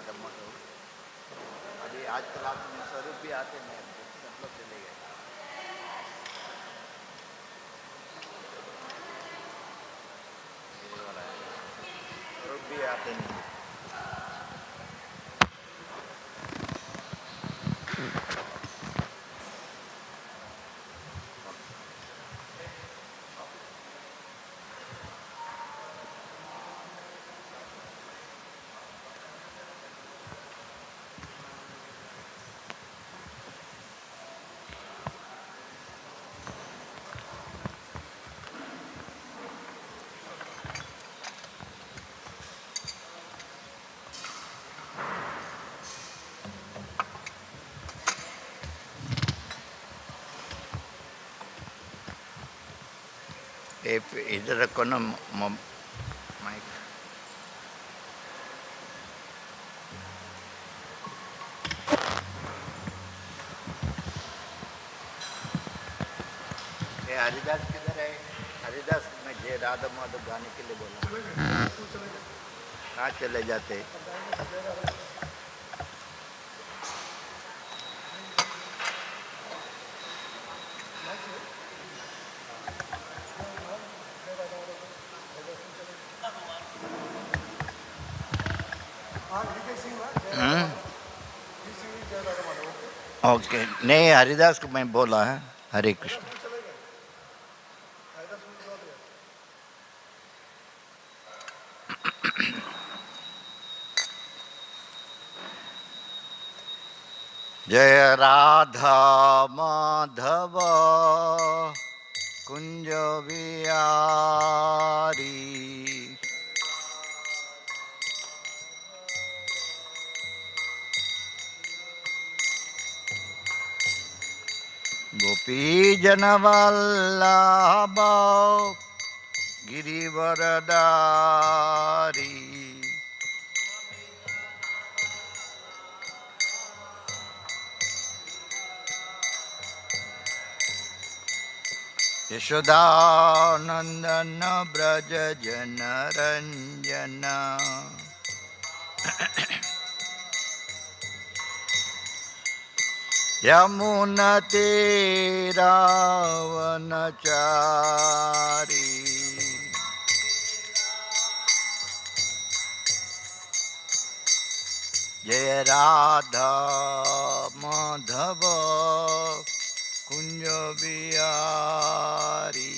राधा माधव। अभी आजकल आप में स्वरूप भी आते नहीं, सब लोग चले गए। स्वरूप भी आते नहीं। इधर रखो ना माइक। ये हरिदास किधर है? हरिदास में जय राधा माधव गाने के लिए बोला। कहाँ चले जाते? ओके, नहीं हरिदास को मैं बोला है। हरे कृष्ण। जय राधा माधव कुंज विहारी, गोपी जनवल्लभ गिरिवरदारी, यशोदानंदन ब्रज जनरंजन, यमुना तीरावनचारी, जय राधा माधव कुंज विहारी,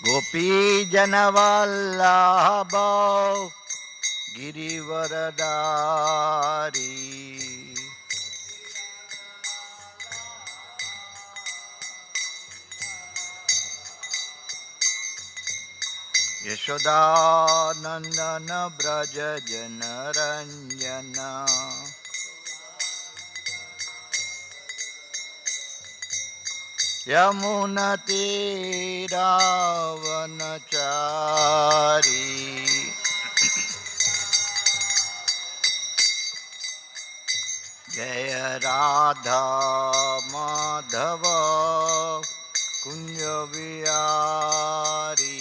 गोपी जनवल्लभ गिरिवरदारी, यशोदानंदन ब्रज जनरंजन, यमुना तीरावनचारी, जय राधा माधव कुंज विहारी,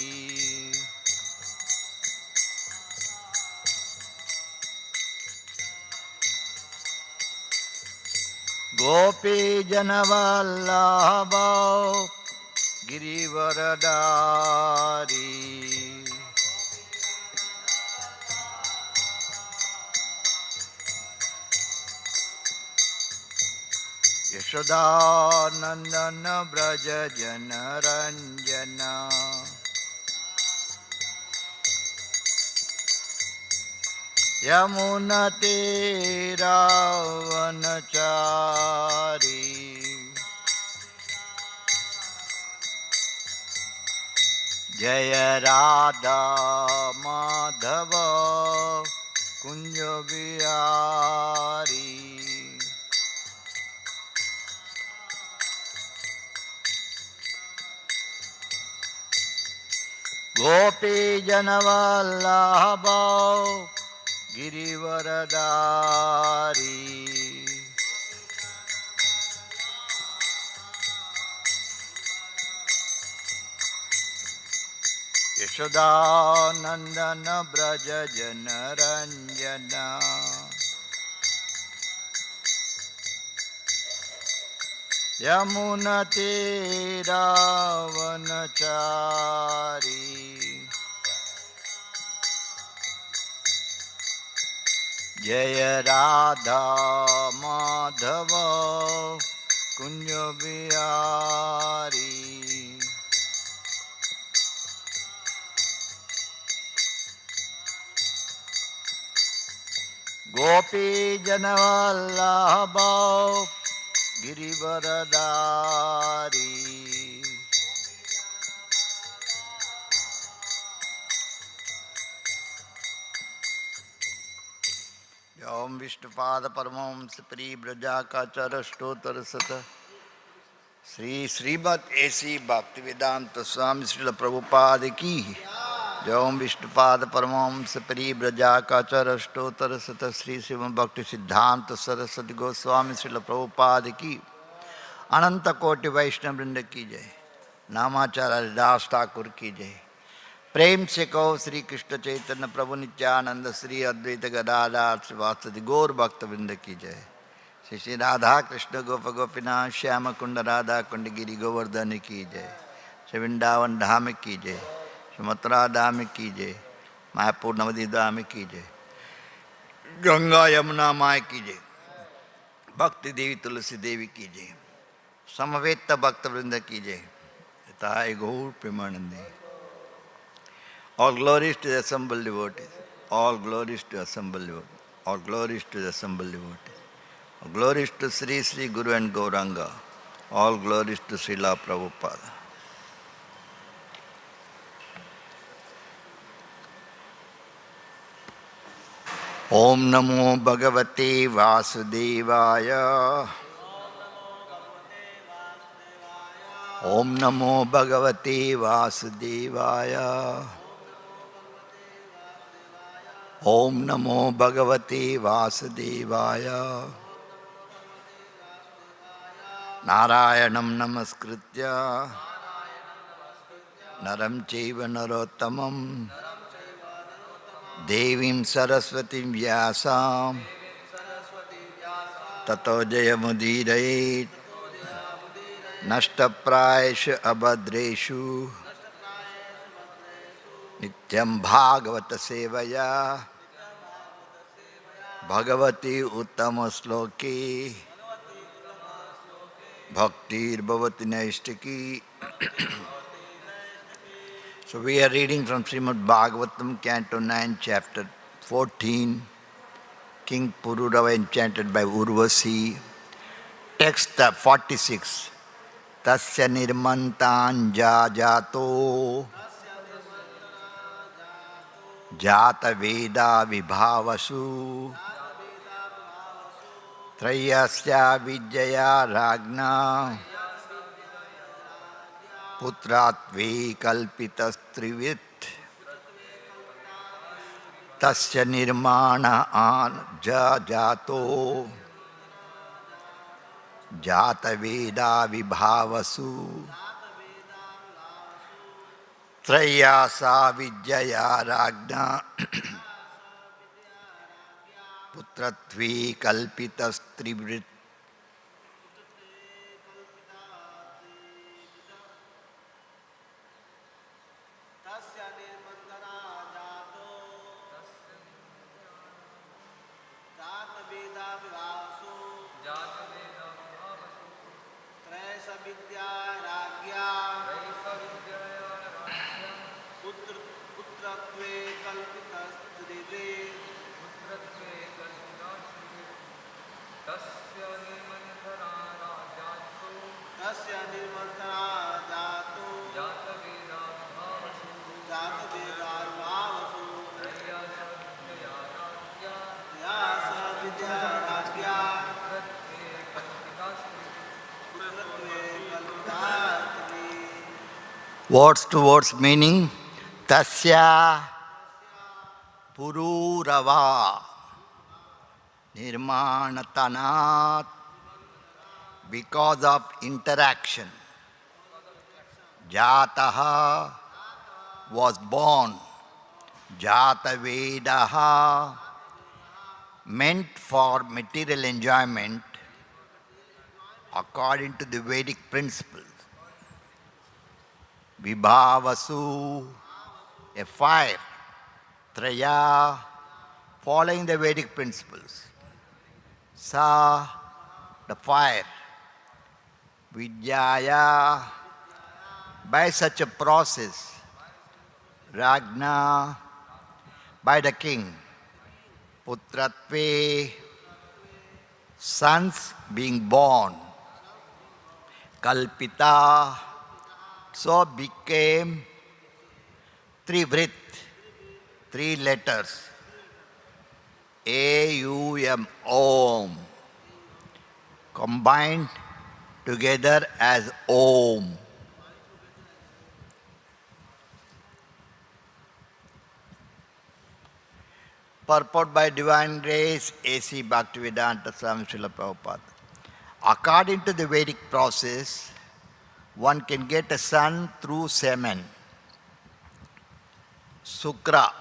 गोपी जनवल्लभ गिरिवरदारी, यशोदानंदन ब्रज जनरंजन, यमुना तीरावनचारी, जय राधा माधव कुंज विहारी, गोपी जनवल्लभ गिरिवरदारी, यशोदानन्दन व्रज जनरञ्जना यमुनतीरावनचारी जय राधा माधव कुंज बिहारी गोपी जनवल्लभ गिरिवरदारी ओम विष्णुपाद परमहंस परिव्रजाकाचर स्तोत्र सत श्री श्रीमद् एसी भक्तिवेदांत स्वामी श्रील प्रभुपाद की। ओम विष्णुपाद परमहंस परिव्रजाकाचर स्तोत्र सत श्री श्रीमद् भक्ति सिद्धांत सरस्वती गोस्वामी श्रील प्रभुपाद की। अनंत कोटि वैष्णव वृंद की जय। नामाचार्य दास ठाकुर की जय। प्रेम से कहो श्री कृष्ण चैतन्य प्रभु नित्यानंद श्री अद्वैत गदाधर श्रीवासदि गौर भक्त वृंद की जय। श्री श्री राधा कृष्ण गोप गोपीनाथ श्याम कुंड राधा कुंड गिरी गोवर्धन की जय। श्री वृंदावन धाम की जय। श्री मथुरा धाम की जय। मायापुर नवदी धाम की जय। गंगा यमुना माय की जय। भक्ति देवी तुलसी देवी की जय। समवेत भक्त वृंद की जय। ताय गौर Premanandi. All glories to the assembled devotees. All glories to the assembled devotees. All glories to the assembled devotees. All glories to Sri Sri Guru and Gauranga. All glories to Srila Prabhupada. Om Namo Bhagavate Vasudevaya. Om Namo Bhagavate Vasudevaya. Om Namo Bhagavate Vasudevaya. Narayanam Namaskritya Naram Chaiva Narottamam Devim Saraswatim Vyasam Tato Jayamudirayet Nashtaprayeshu Abhadreshu Nityam Bhagavata Sevaya Bhagavati Uttama Sloki Bhaktir Bhavati Naistaki. So we are reading from Srimad Bhagavatam, Canto 9, Chapter 14, King Pururava enchanted by Urvasi. Text 46. Tasya nirmantanja jato jata veda vibhavasu trayasya vidyaya ragna putratve kalpitas trivit tasya nirmana anja jato jata veda vibhavasu trayasa vidyaya ragna putratve kalpitas trivit. Words to words meaning. Tasya Pururava Nirmanatanat, because of interaction. Jataha was born. Jata Vedaha meant for material enjoyment according to the Vedic principles. Vibhavasu, a fire. Traya, following the Vedic principles. Sa, the fire. Vidyaya, by such a process. Ragna, by the king. Putratve, sons being born. Kalpita, so became Trivrit, three letters. A-U-M, Om, combined together as Om. Purport by Divine Grace, A.C. Bhaktivedanta Swami Srila Prabhupada. According to the Vedic process, one can get a son through semen, Sukra.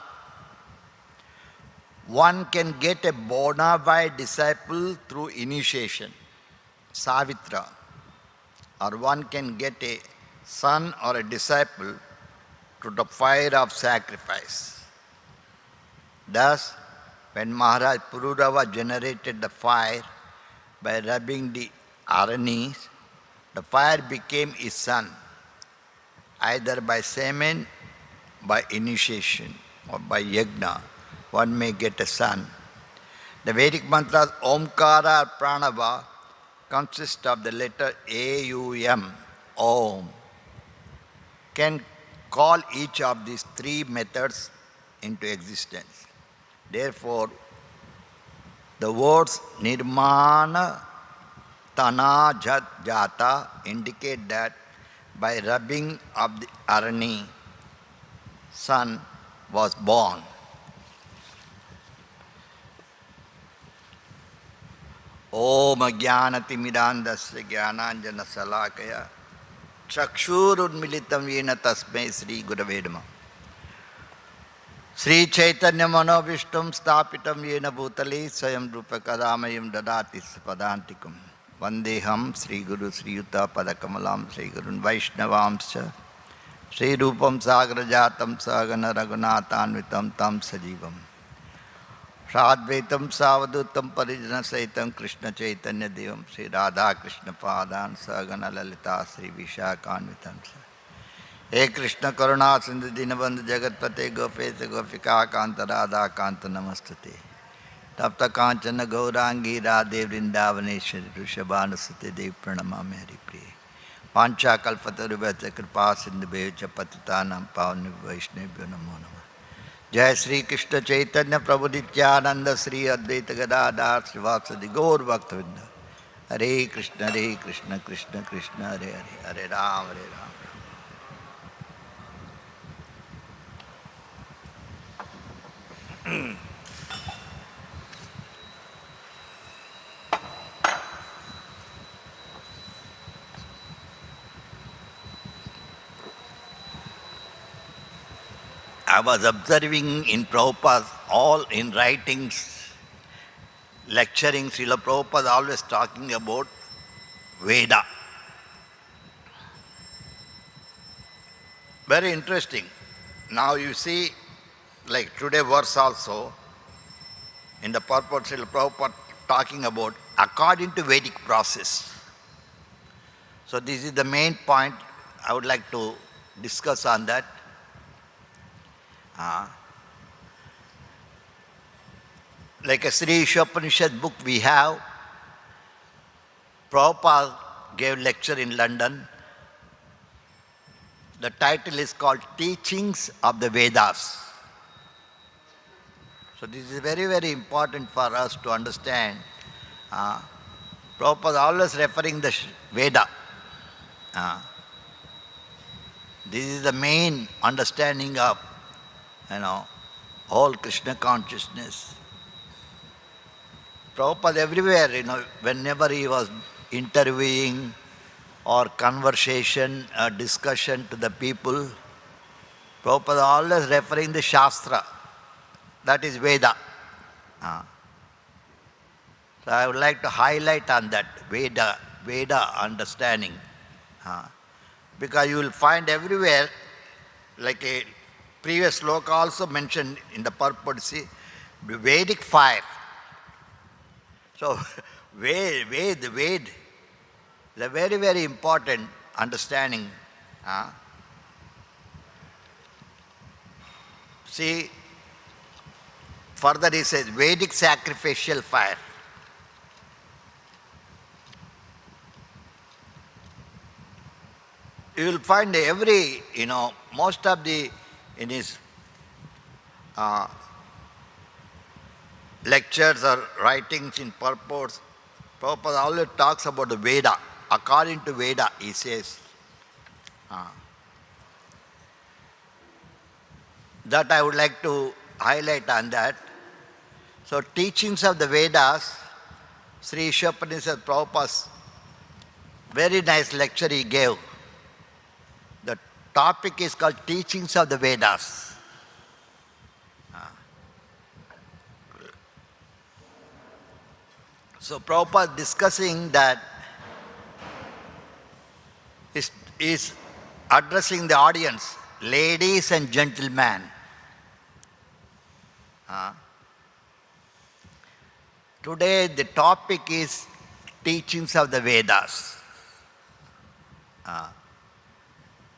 One can get a bona fide disciple through initiation, Savitra. Or one can get a son or a disciple through the fire of sacrifice. Thus, when Maharaj Pururava generated the fire by rubbing the Aranis, the fire became his son, either by semen, by initiation, or by yajna. One may get a son. The Vedic mantras Omkara or Pranava consist of the letter A-U-M, Om. Can call each of these three methods into existence. Therefore, the words Nirmana, Tana, Jat, Jata indicate that by rubbing of the Arani, son was born. Om Jnanati Midandasya Jnananjana Salakaya Chakshurunmilitam Yena Tasmai Sri Gurave Namaha. Sri Chaitanya Manovishtam Stapitam Yena Bhutali Swayam Rupa Kadamayam Dadati Padantikam Vandeham Sri Guru Sri Yuta Padakamalam Sri Gurun Vaishnavamscha Sri Rupam Sagrajatam Sagana Raghunathanvitam Tam Sajivam Sadvaitam Savadutam Parijana Saitam Krishna Chaitanya Devam Sri Radha Krishna Padan Sagana Lalita Sri Vishakanvitam Hare Krishna Karuna Sindhu Dinabandhu Jagatpate Gopeta Gopika Kanta Radha Kanta Namastate Tapta Kanchana Gaurangi Radhe Vrindavaneshwari Rushabhanasate Dev Pranamami Hari Priya Pancha Kalpatarubhata Kripa Sindhu Becha Patitanam Pavani Vaishnavya Namo Namah Jai Sri Krishna Chaitanya Prabhu Nityananda Sri Advaita Gadadhar Srivasadi Gaur Bhaktavinda Hare Krishna Krishna Krishna Hare Hare Hare Ram Hare Ram. I was observing in Prabhupada, all in writings, lecturing, Srila Prabhupada always talking about Veda. Very interesting. Now you see, like today verse also, in the purport Srila Prabhupada talking about according to Vedic process. So this is the main point I would like to discuss on that. Like a Sri Ishopanishad book we have, Prabhupada gave lecture in London. The title is called Teachings of the Vedas. So this is very, very important for us to understand. Prabhupada always referring the Veda. This is the main understanding of, whole Krishna consciousness. Prabhupada everywhere, whenever he was interviewing or conversation or discussion to the people, Prabhupada always referring the Shastra, that is Veda. So I would like to highlight on that Veda understanding. Because you will find everywhere, like a previous sloka also mentioned in the purport, see, Vedic fire. So Ved is a very, very important understanding. See, further he says, Vedic sacrificial fire. You will find every, most of in his lectures or writings in purports, Prabhupada always talks about the Veda. According to Veda, he says. That I would like to highlight on that. So teachings of the Vedas, Sri Ishopanishad Prabhupada's very nice lecture he gave. The topic is called Teachings of the Vedas. So Prabhupada discussing that is addressing the audience, ladies and gentlemen. Today the topic is Teachings of the Vedas.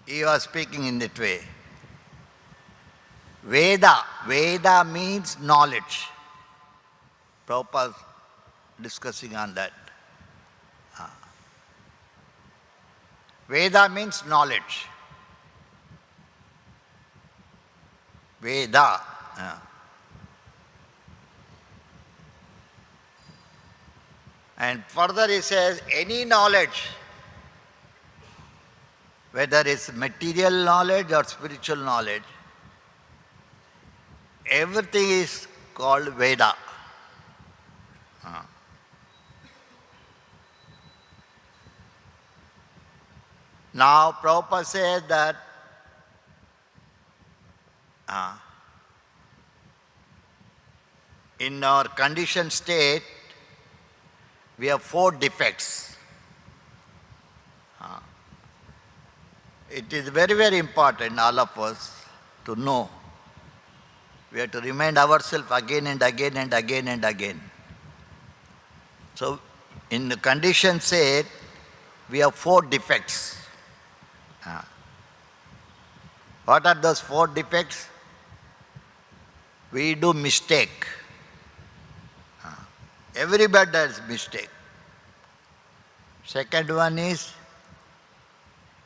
He was speaking in that way. Veda means knowledge. Prabhupada discussing on that. Veda means knowledge. Veda. And further he says, any knowledge, whether it's material knowledge or spiritual knowledge, everything is called Veda. Now Prabhupada says that in our conditioned state, we have 4 defects. It is very, very important, all of us, to know. We have to remind ourselves again and again and again and again. So, in the conditioned state, we have 4 defects. What are those 4 defects? We do mistake. Everybody does mistake. Second one is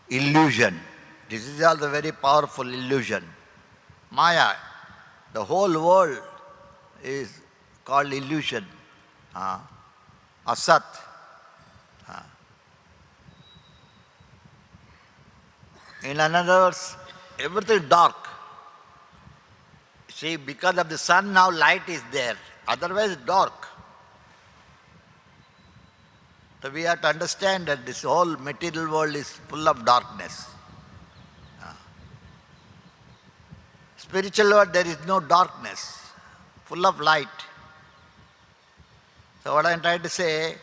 illusion. This is also very powerful illusion. Maya, the whole world is called illusion. Asat. In other words, everything dark. See, because of the sun now light is there. Otherwise dark. So we have to understand that this whole material world is full of darkness. Spiritual world, there is no darkness, full of light. So what I am trying to say,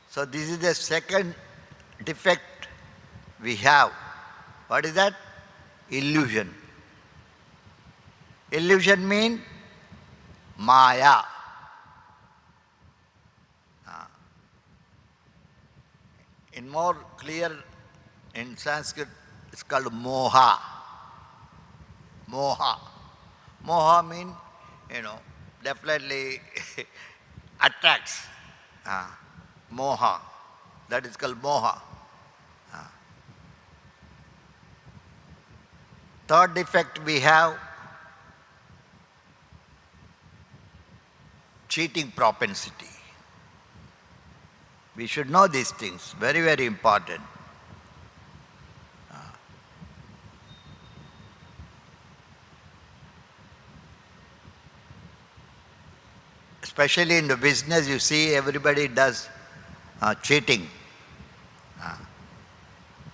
so this is the second defect we have. What is that? Illusion. Illusion means Maya. In more clear, in Sanskrit, it's called moha. Moha. Moha means, definitely attracts. Moha. That is called moha. Third defect we have, cheating propensity. We should know these things, very, very important. Especially in the business, you see everybody does cheating.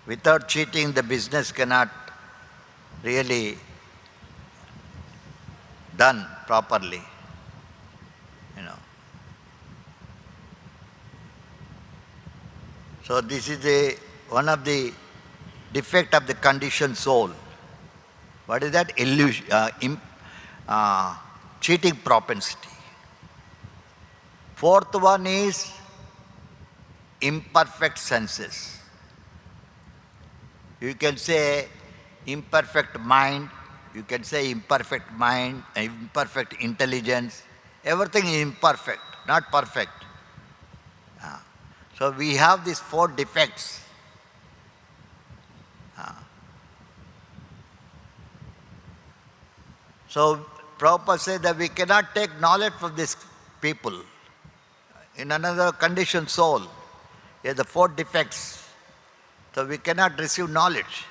Without cheating, the business cannot really done properly. You know. So this is one of the defect of the conditioned soul. What is that? Illusion, cheating propensity. Fourth one is imperfect senses. You can say imperfect mind, you can say imperfect mind, imperfect intelligence. Everything is imperfect, not perfect. So we have these four defects. So Prabhupada said that we cannot take knowledge from these people. In another conditioned soul, he has the four defects. So we cannot receive knowledge.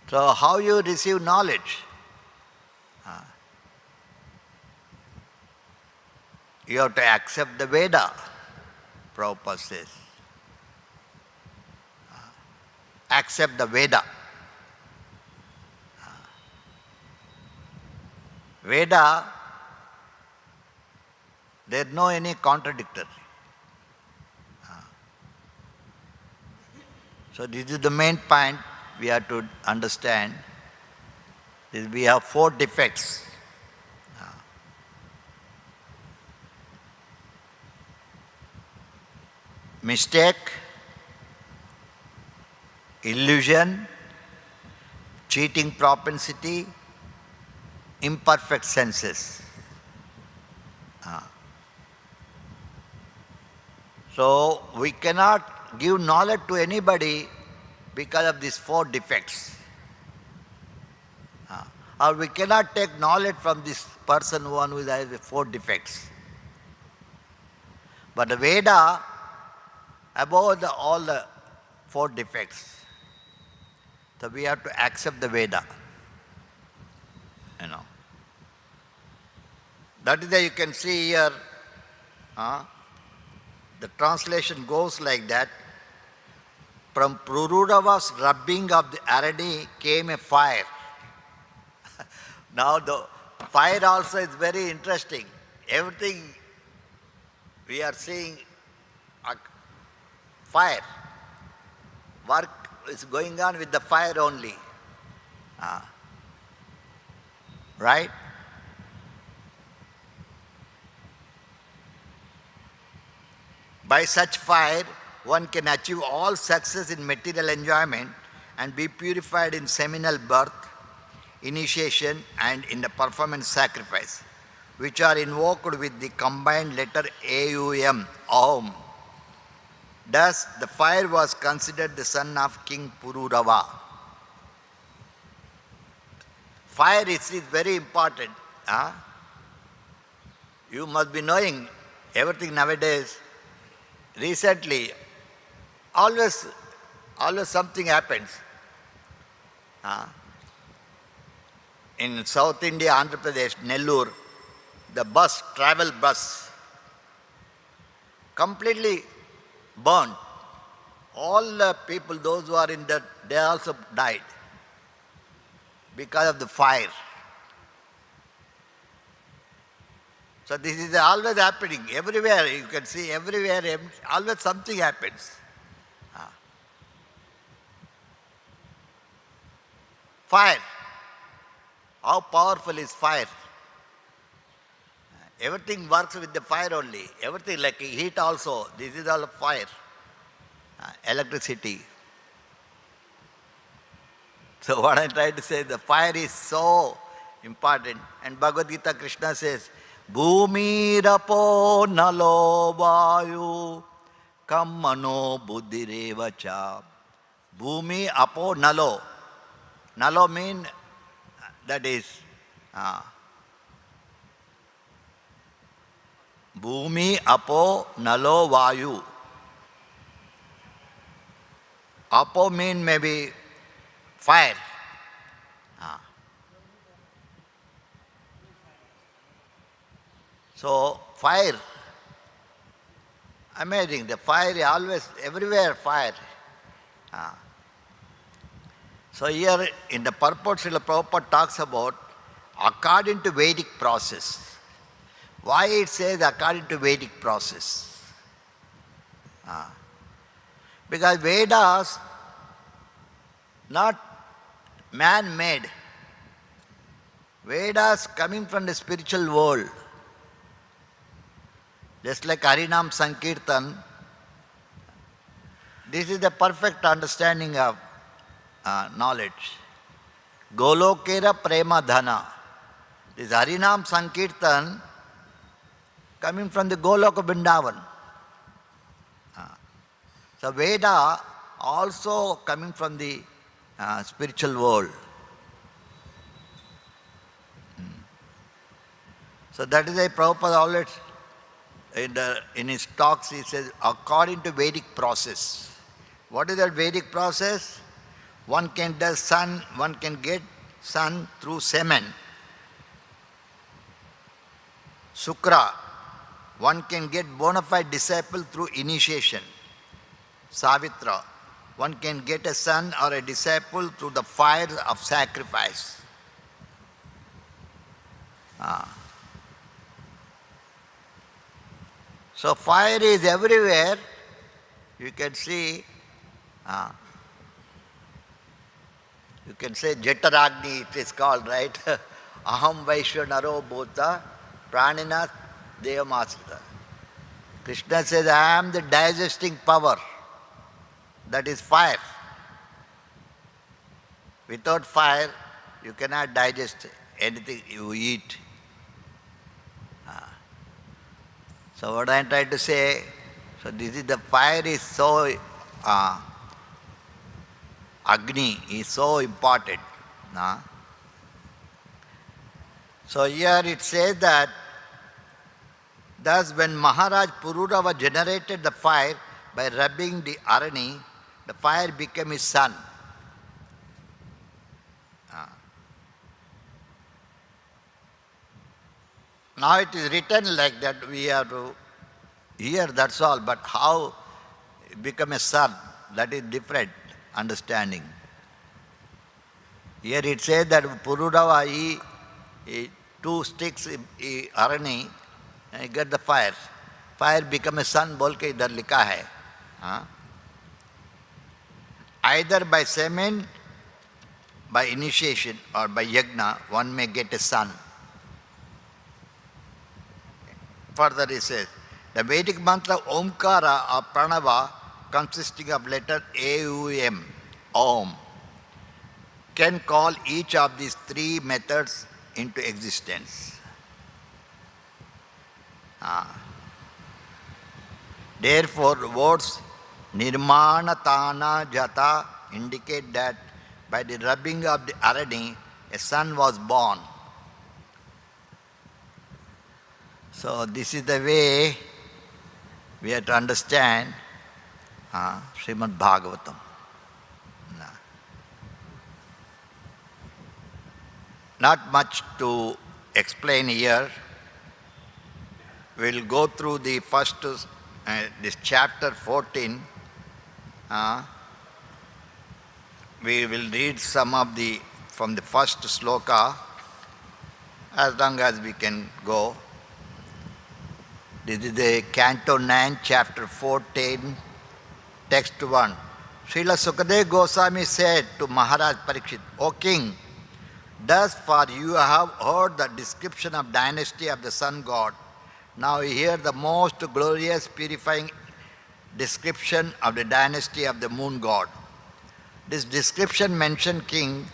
So how you receive knowledge? You have to accept the Veda, Prabhupada says. Accept the Veda. Veda, there is no any contradictory. So this is the main point we have to understand. We have four defects. Mistake, illusion, cheating propensity, imperfect senses. So we cannot give knowledge to anybody because of these four defects. Or we cannot take knowledge from this person who has four defects. But the Veda, above all the four defects, so we have to accept the Veda. You know. That is why you can see here, the translation goes like that. From Pururava's rubbing of the Arati came a fire. Now the fire also is very interesting. Everything we are seeing fire. Work is going on with the fire only. Right? By such fire, one can achieve all success in material enjoyment and be purified in seminal birth, initiation, and in the performance sacrifice, which are invoked with the combined letter AUM, Aum. Thus, the fire was considered the son of King Pururava. Fire is very important. You must be knowing everything nowadays. Recently, always something happens. In South India, Andhra Pradesh, Nellore, the travel bus, completely burned. All the people, those who are in that, they also died because of the fire. So this is always happening. Everywhere, you can see everywhere, always something happens. Fire. How powerful is fire? Everything works with the fire only. Everything like heat also. This is all fire. Electricity. So what I try to say, the fire is so important. And Bhagavad Gita, Krishna says, Bhumi rapo nalo vayu kammano buddhireva cha. Bhumi apo nalo. Nalo means that is Bhumi apo nalo vayu. Apo means maybe fire. So fire, amazing. The fire is always everywhere fire. Ah. So here in the purport, Srila Prabhupada talks about according to Vedic process. Why it says according to Vedic process? Because Vedas not man-made. Vedas coming from the spiritual world. Just like Harinam Sankirtan, this is the perfect understanding of knowledge. Golokera Prema Dhana. This Harinam Sankirtan coming from the Golok of Vrindavan. So Veda also coming from the spiritual world. So that is why Prabhupada always in his talks he says according to Vedic process. What is that Vedic process? One can get son through semen. Sukra. One can get bona fide disciple through initiation. Savitra. One can get a son or a disciple through the fire of sacrifice. So fire is everywhere. You can see, you can say Jataragni, it is called, right? Aham Vaishwanaro Bhota Pranina Devamasrita. Krishna says, I am the digesting power. That is fire. Without fire, you cannot digest anything you eat. So what I am trying to say, so this is the fire is so, Agni is so important. So here it says that, thus when Maharaj Pururava generated the fire by rubbing the Arani, the fire became his son. Now it is written like that, we have to hear, that's all, but how become a son, that is different understanding. Here it says that Pururava, he 2 sticks, Arani, and he get the fire. Fire become a son, बोल के इधर लिखा है. Either by semen, by initiation, or by yajna, one may get a son. Further he says, the Vedic mantra Omkara or Pranava, consisting of letter A-U-M, Om, can call each of these 3 methods into existence. Therefore, words Nirmana Tana Jata indicate that by the rubbing of the Arani, a son was born. So this is the way we have to understand Srimad Bhagavatam. Not much to explain here. We will go through the first, this chapter 14. We will read some of from the first sloka, as long as we can go. This is the Canto 9, Chapter 14, Text 1. Srila Sukadeva Goswami said to Maharaj Parikshit, O king, thus far you have heard the description of dynasty of the sun god. Now you hear the most glorious, purifying description of the dynasty of the moon god. This description mentioned king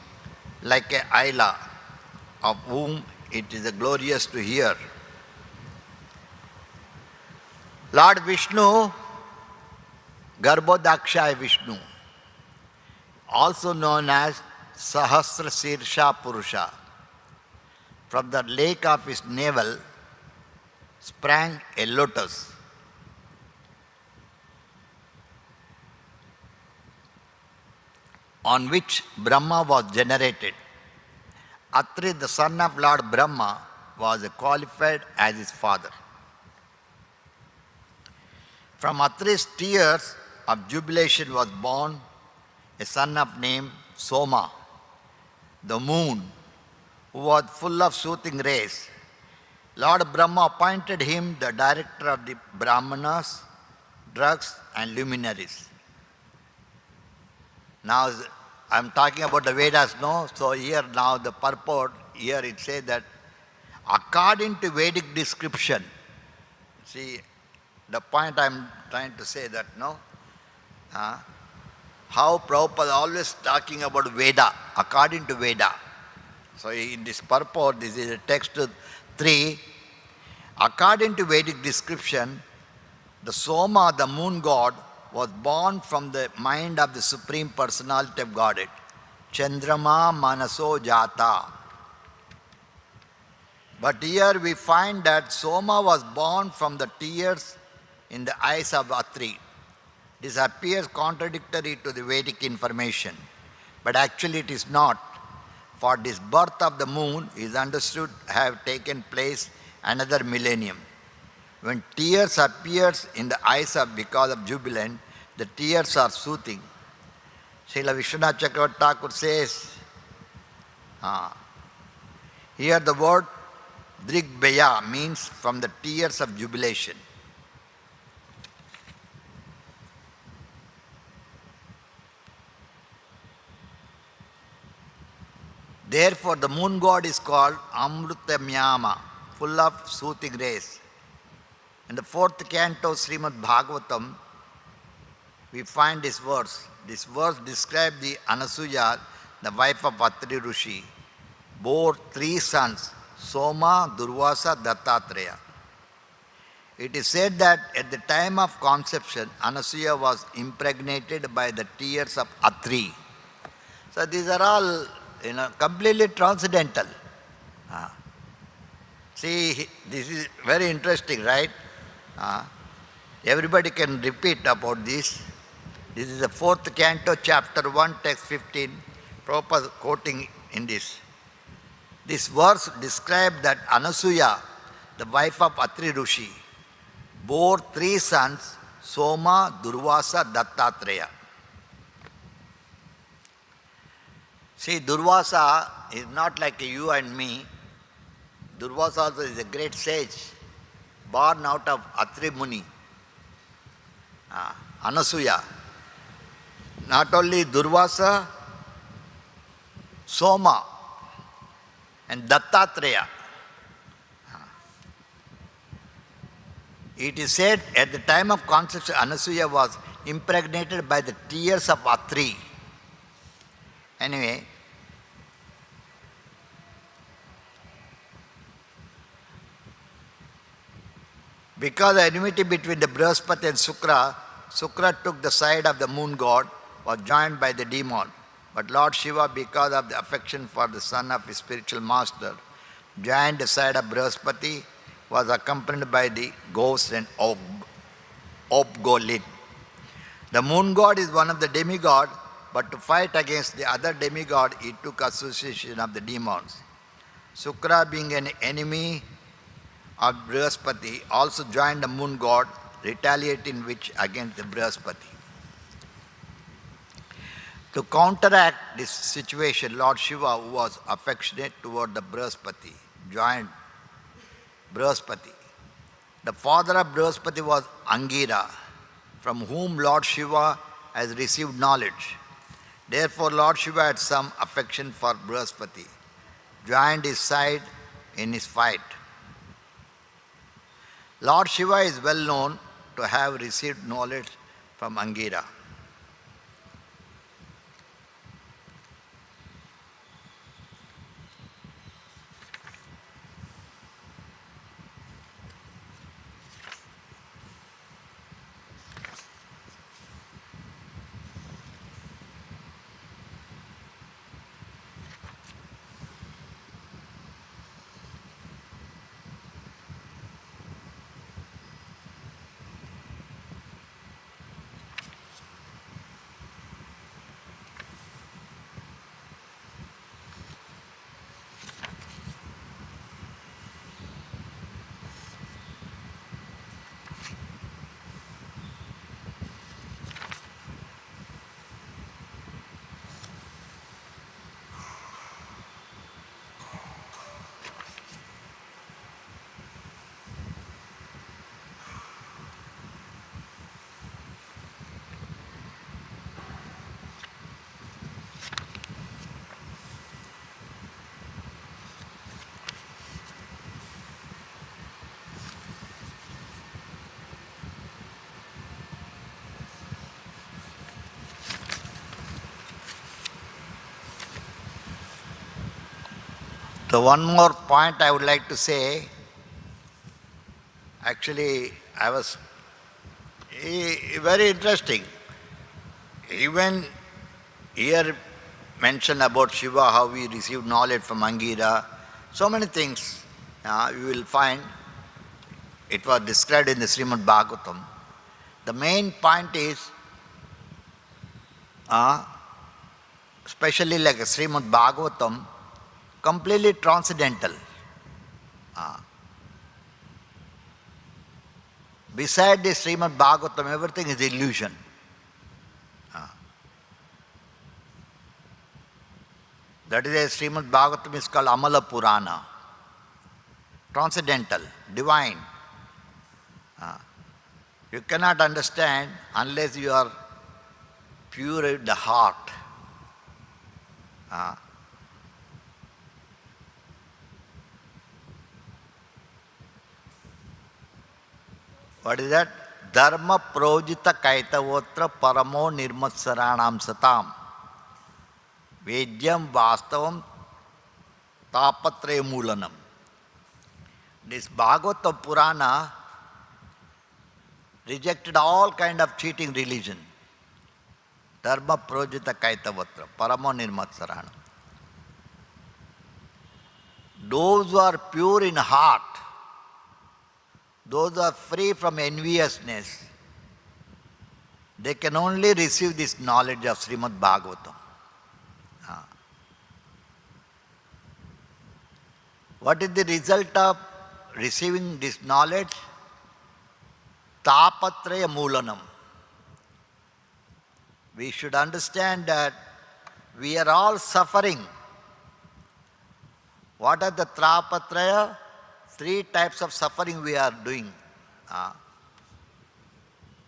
like a Aila, of whom it is glorious to hear. Lord Vishnu, Garbhodakshaya Vishnu, also known as Sahasra Sirsha Purusha, from the lake of his navel sprang a lotus. On which Brahma was generated. Atri, the son of Lord Brahma, was qualified as his father. From Atri's tears of jubilation was born a son of name Soma, the moon, who was full of soothing rays. Lord Brahma appointed him the director of the Brahmanas, drugs and luminaries. Now I am talking about the Vedas, no? So here now the purport, here it says that according to Vedic description, see the point I am trying to say that, no? How Prabhupada always talking about Veda, according to Veda. So in this purport, this is a text 3. According to Vedic description, the Soma, the moon god, was born from the mind of the Supreme Personality of Godhead. Chandrama Manaso Jata. But here we find that Soma was born from the tears in the eyes of Atri. This appears contradictory to the Vedic information, but actually it is not. For this birth of the moon is understood to have taken place another millennium. When tears appears in the eyes of because of jubilant, the tears are soothing. Srila Vishwanath Chakravarti Thakur says, here the word Drigbhaya means from the tears of jubilation. Therefore, the moon god is called Amrutamyama, full of soothing rays. In the 4th canto Srimad Bhagavatam, we find this verse. This verse describes the Anasuya, the wife of Atri Rishi, bore 3 sons, Soma, Durvasa, Dattatreya. It is said that at the time of conception, Anasuya was impregnated by the tears of Atri. So these are all completely transcendental. See, this is very interesting, right? Everybody can repeat about this. This is the 4th canto, chapter 1, text 15. Prabhupada quoting in this. This verse describes that Anasuya, the wife of Atri Rishi, bore 3 sons, Soma, Durvasa, Dattatreya. See, Durvasa is not like you and me. Durvasa also is a great sage, born out of Atri Muni. Anasuya. Not only Durvasa, Soma, and Dattatreya. It is said at the time of conception, Anasuya was impregnated by the tears of Atri. Anyway, because the enmity between the Brihaspati and Sukra took the side of the moon god, was joined by the demon. But Lord Shiva, because of the affection for the son of his spiritual master, joined the side of Brihaspati, was accompanied by the ghost and Obgolin. The moon god is one of the demigods, but to fight against the other demigod, he took association of the demons. Sukra, being an enemy of Brihaspati, also joined the moon god, retaliating which against the Brihaspati. To counteract this situation, Lord Shiva, who was affectionate toward the Brihaspati, joined Brihaspati. The father of Brihaspati was Angira, from whom Lord Shiva has received knowledge. Therefore, Lord Shiva had some affection for Brihaspati, joined his side in his fight. Lord Shiva is well known to have received knowledge from Angira. So one more point I would like to say. Actually, I was very interesting. Even here mentioned about Shiva, how we received knowledge from Angira. So many things you will find. It was described in the Srimad Bhagavatam. The main point is, especially like a Srimad Bhagavatam, completely transcendental. Beside the Srimad Bhagavatam, everything is illusion. That is why Srimad Bhagavatam is called Amala Purana. Transcendental, divine. You cannot understand unless you are pure in the heart. What is that? Dharma projita kaitavotra paramo nirmatsaranam satam. Vedyam vastavam tapatre mulanam. This Bhagavata Purana rejected all kind of cheating religion. Dharma projita kaitavatra, paramo nirmatsaranam. Those who are pure in heart, those who are free from enviousness, they can only receive this knowledge of Srimad Bhagavatam. What is the result of receiving this knowledge? Tapatraya Moolanam. We should understand that we are all suffering. What are the Tapatraya? 3 types of suffering we are doing.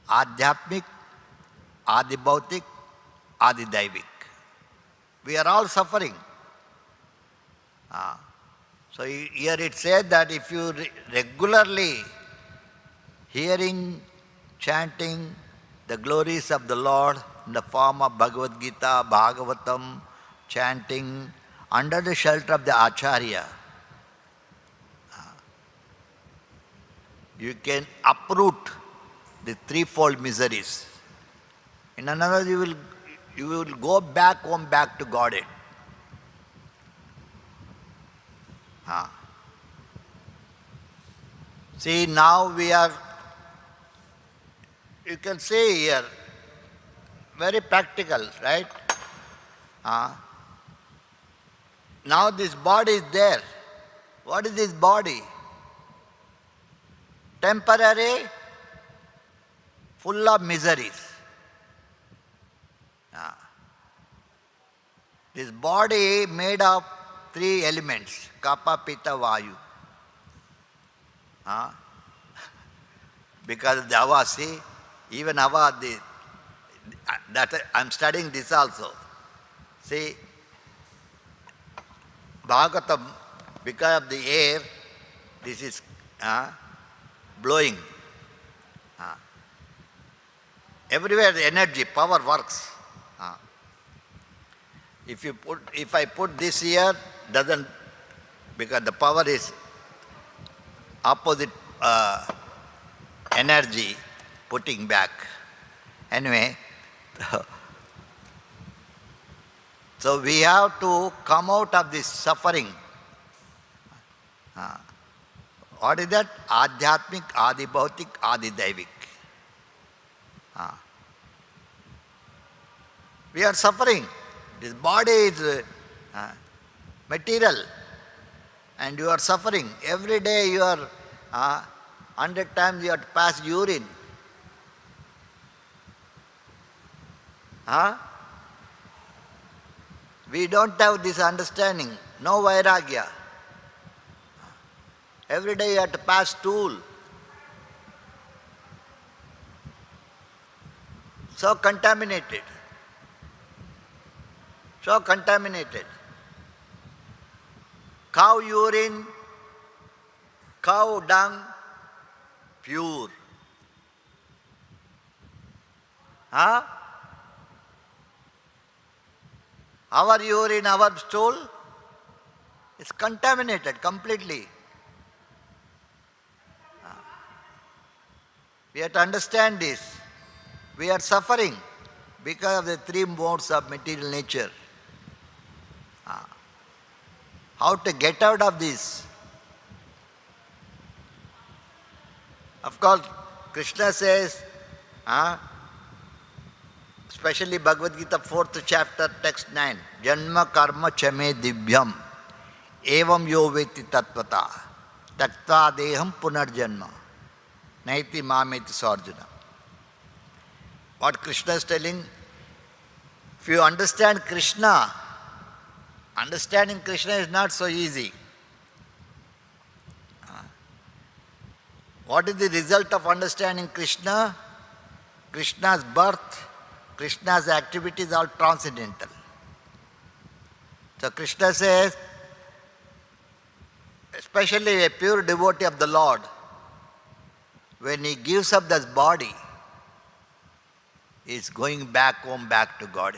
Adhyatmik, Adibhautik, Adidaivik. We are all suffering. So here it says that if you regularly hearing, chanting the glories of the Lord in the form of Bhagavad Gita, Bhagavatam, chanting under the shelter of the Acharya, you can uproot the threefold miseries. In another, you will go back home, back to Godhead. See, now we are, you can see here, very practical, right? Now this body is there. What is this body? Temporary, full of miseries. This body made of 3 elements, kapha, pitta, vayu. Because of the Hava, see, even Hava, that I'm studying this also. See, Bhagavatam, because of the air, this is blowing. Everywhere the energy, power works. If I put this here, doesn't, because the power is opposite energy putting back. Anyway, so we have to come out of this suffering. What is that? Adhyatmik, Adibhautik, Adidaivik. We are suffering. This body is material and you are suffering. Every day you are 100 times you have to pass urine. We don't have this understanding. No vairagya. Every day you have to pass stool. So contaminated. So contaminated. Cow urine, cow dung, pure. Our urine, our stool, It's contaminated completely. We have to understand this. We are suffering because of the three modes of material nature. How to get out of this? Of course, Krishna says, especially Bhagavad Gita 4th chapter, text 9, Janma karma chame divyam evam yo veti tattvata taktva deham punarjanma naiti mameti sarjuna. What Krishna is telling, if you understand Krishna, understanding Krishna is not so easy. What is the result of understanding Krishna? Krishna's birth, Krishna's activities are transcendental. So Krishna says, especially a pure devotee of the Lord, when he gives up this body, he is going back home, back to God.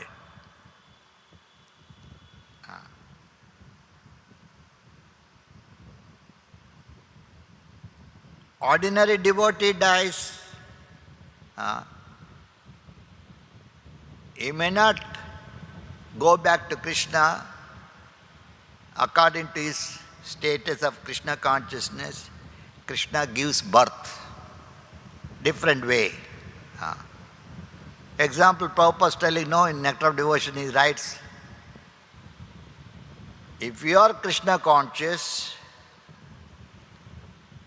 Ordinary devotee dies, he may not go back to Krishna according to his status of Krishna consciousness. Krishna gives birth, different way. Example, Prabhupada is telling, no, in Nectar of Devotion he writes, if you are Krishna conscious,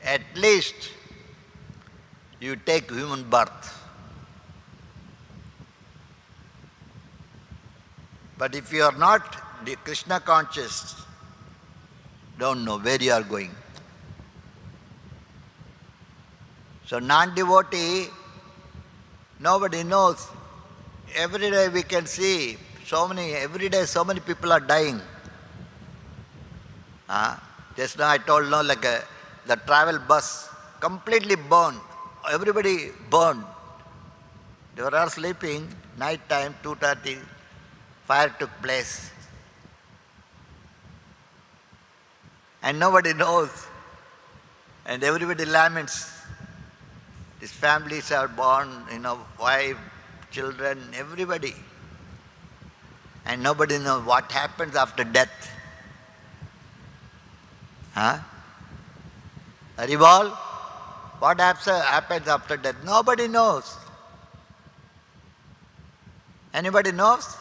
at least you take human birth. But if you are not Krishna conscious, don't know where you are going. So non-devotee, nobody knows. Every day we can see every day so many people are dying. Just now I told, the travel bus completely burned. Everybody burned. They were all sleeping. Night time, 2:30, fire took place. And nobody knows. And everybody laments. These families are born, wife, children, everybody. And nobody knows what happens after death. Haribol, what happens after death? Nobody knows. Anybody knows?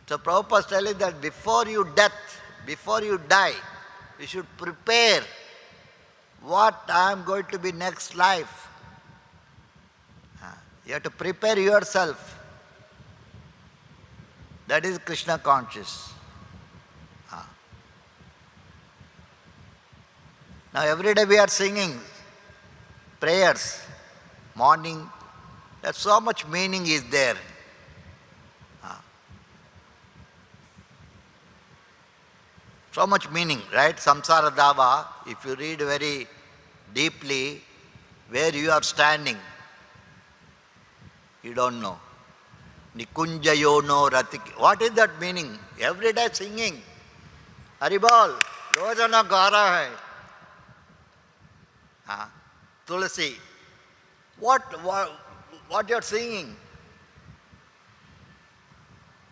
So Prabhupada is telling that before you die, you should prepare what I am going to be next life. You have to prepare yourself. That is Krishna conscious. Now every day we are singing prayers, morning. There's so much meaning is there. So much meaning, right? Samsara Dava, if you read very deeply, where you are standing, you don't know. Nikunjayo no ratiki. What is that meaning? Every day singing. Haribol, Rojana Gara hai. Tulasi. What you are singing?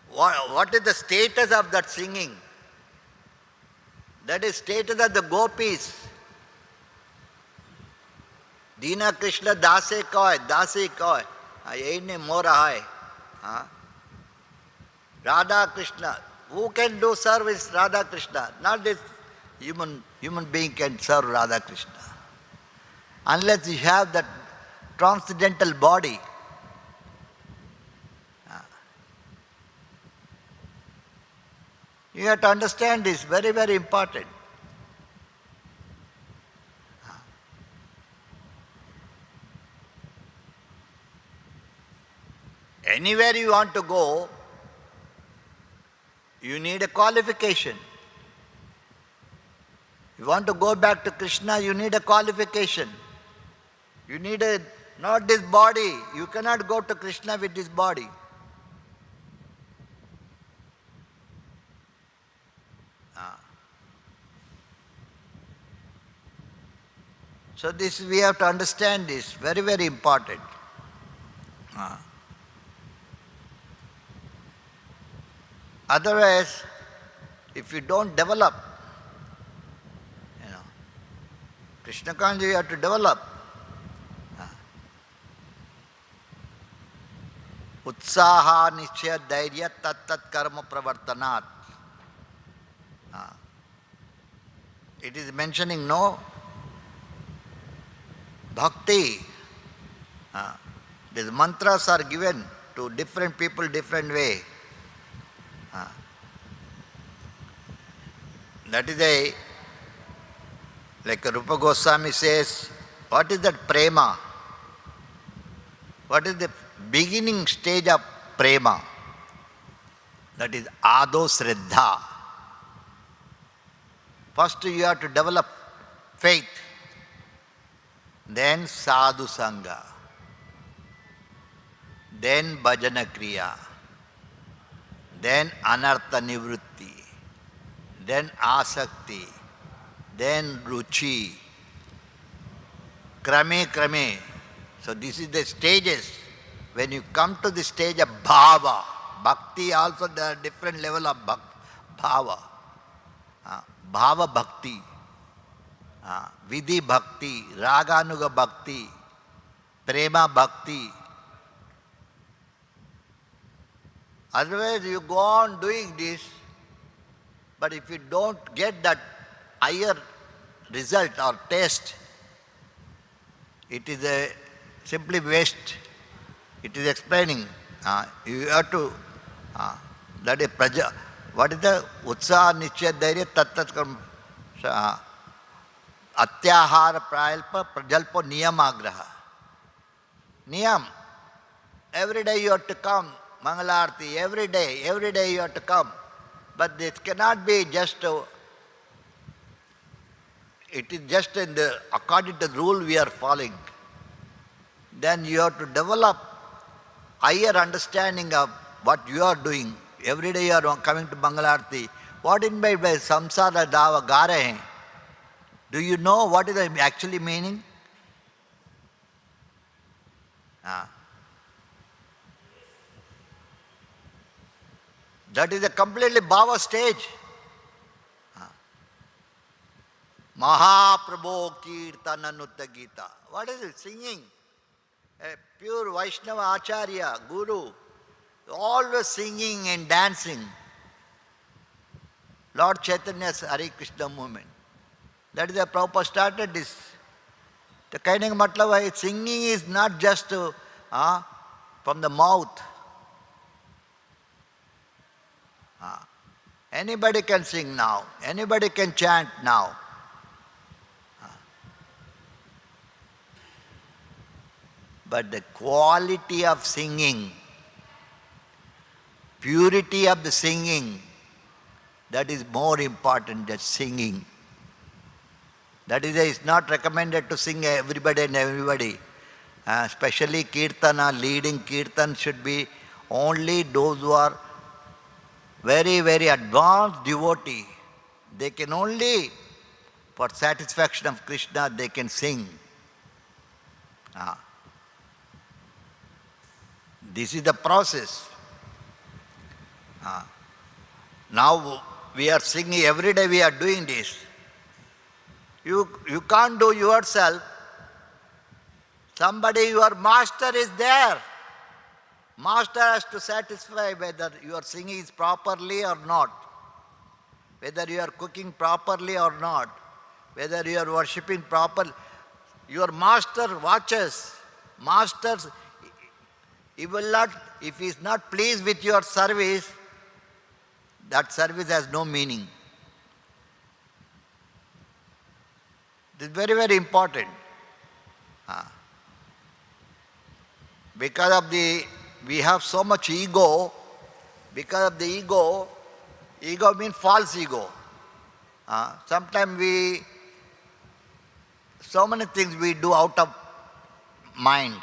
What is the status of that singing? That is status of the gopis. Dina Krishna dase koi. Yehine mora hai. Radha Krishna. Who can do service Radha Krishna? Not this human being can serve Radha Krishna. Unless you have that transcendental body. You have to understand this, very, very important. Anywhere you want to go, you need a qualification. You want to go back to Krishna, you need a qualification. You need not this body. You cannot go to Krishna with this body. So this we have to understand this, very, very important. Otherwise, if you don't develop, Krishna Consciousness you have to develop. Utsaha nischaya dhairya tat tat karma pravartanat. It is mentioning, no? Bhakti. These mantras are given to different people different way. That is like Rupa Goswami says, what is that prema? What is the beginning stage of prema? That is ado shraddha. First you have to develop faith, then sadhu sangha, then bhajana kriya, then anartha nivrutti, then asakti, then ruchi, krame. So this is the stages. When you come to the stage of bhava, bhakti also there are different level of bhava. Bhava bhakti, vidhi bhakti, raganuga bhakti, prema bhakti. Otherwise you go on doing this, but if you don't get that higher result or taste, it is a simply waste. It is explaining. You have to, that is praja. What is the utsaha nischaya dhairya tat tat karma? Atyahara prayalpa prajalpo niyamagraha. Niyam. Every day you have to come. Mangala Arati, every day you have to come. But this cannot be just, it is just in the, according to the rule we are following. Then you have to develop higher understanding of what you are doing. Every day you are coming to Mangala Arati. What in by samsara dava ga rahe hain? Do you know what is the actually meaning? That is a completely bhava stage. Mahaprabho kirtananutta Geeta. What is it? Singing. A pure Vaishnava Acharya, Guru, always singing and dancing. Lord Chaitanya's Hare Krishna movement. That is the Prabhupada started this. The kind of matlab, singing is not just from the mouth. Anybody can sing now. Anybody can chant now. But the quality of singing, purity of the singing, that is more important than singing. That is, it's not recommended to sing everybody and everybody. Especially kirtana, leading kirtan should be only those who are very, very advanced devotee. They can only, for satisfaction of Krishna, they can sing. This is the process. Now we are singing, every day we are doing this. You can't do yourself. Somebody, your master is there. Master has to satisfy whether your singing is properly or not, whether you are cooking properly or not, whether you are worshipping properly. Your master watches. Masters, he will not, if he is not pleased with your service, that service has no meaning. This is very, very important. Because of we have so much ego. Because of the ego means false ego. Sometimes so many things we do out of mind.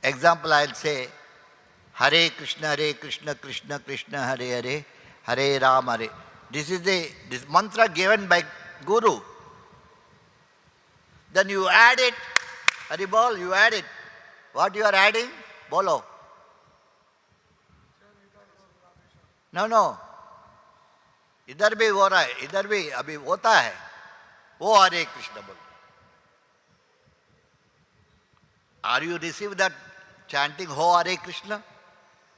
Example, I'll say, Hare Krishna, Krishna Krishna, Hare Hare, Hare Ram, Hare. This mantra given by Guru. Then you add it. Haribol, you add it. What you are adding? Bolo. No. इधर भी हो रहा है, इधर भी अभी होता है, वो हरे कृष्ण बोल. Are you receive that chanting Ho Hare Krishna?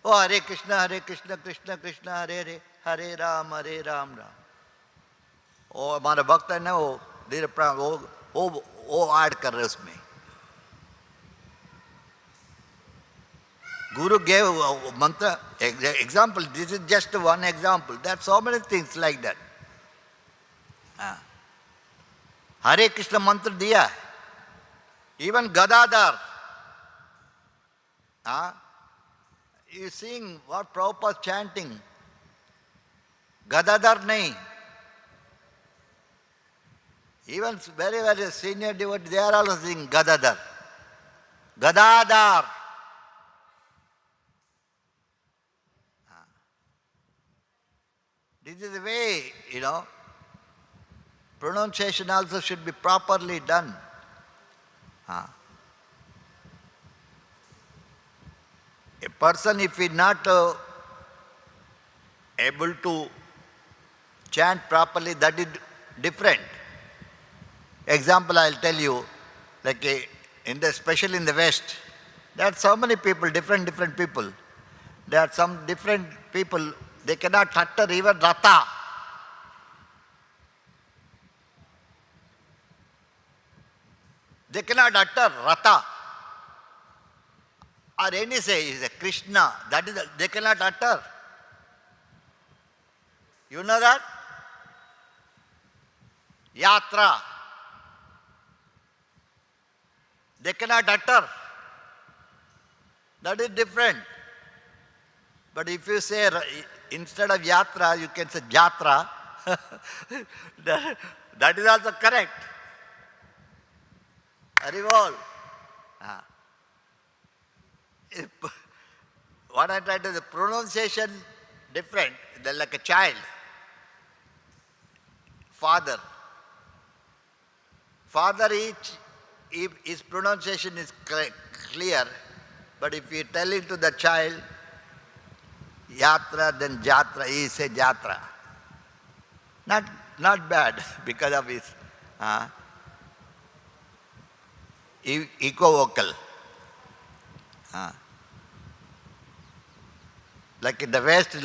Oh Hare Krishna, Krishna Krishna Hare Hare, Hare Ram Ram. वो हमारा भक्त है ना, वो धीरे प्राण वो ऐड कर रहे उसमें. Guru gave a mantra example. This is just one example. There are so many things like that. Hare Krishna mantra diya. Even Gadadhar. You seeing what Prabhupada chanting? Gadadhar nahi. Even very, very senior devotees, they are also singing Gadadhar. Gadadhar. This is the way, pronunciation also should be properly done. A person, if he not able to chant properly, that is different. Example, I'll tell you, like especially in the West, there are so many people, different people. There are some different people, they cannot utter even Ratha. They cannot utter Ratha. Or any say is a Krishna, that is, they cannot utter. You know that? Yatra. They cannot utter. That is different. But if you say, instead of yatra, you can say jatra, that is also correct. Haribol. What I try to do, the pronunciation different, they're like a child. Father. Father, his pronunciation is clear, but if you tell it to the child, yatra, then jatra, he say jatra. Not bad because of his equivocal. Like in the West,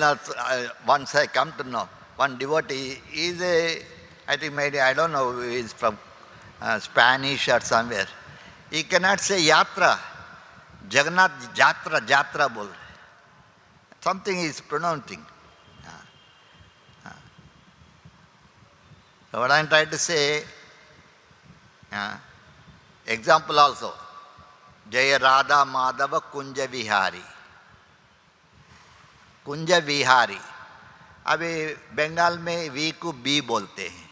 once I come to know, one devotee is I think maybe, I don't know, he is from Spanish or somewhere. He cannot say yatra. Jagannath jatra bol. Something he is pronouncing. So what I am trying to say, example also, Jaya Radha Madhava Kunja Vihari. Kunja Vihari. अभी बंगाल में we को B बोलते हैं.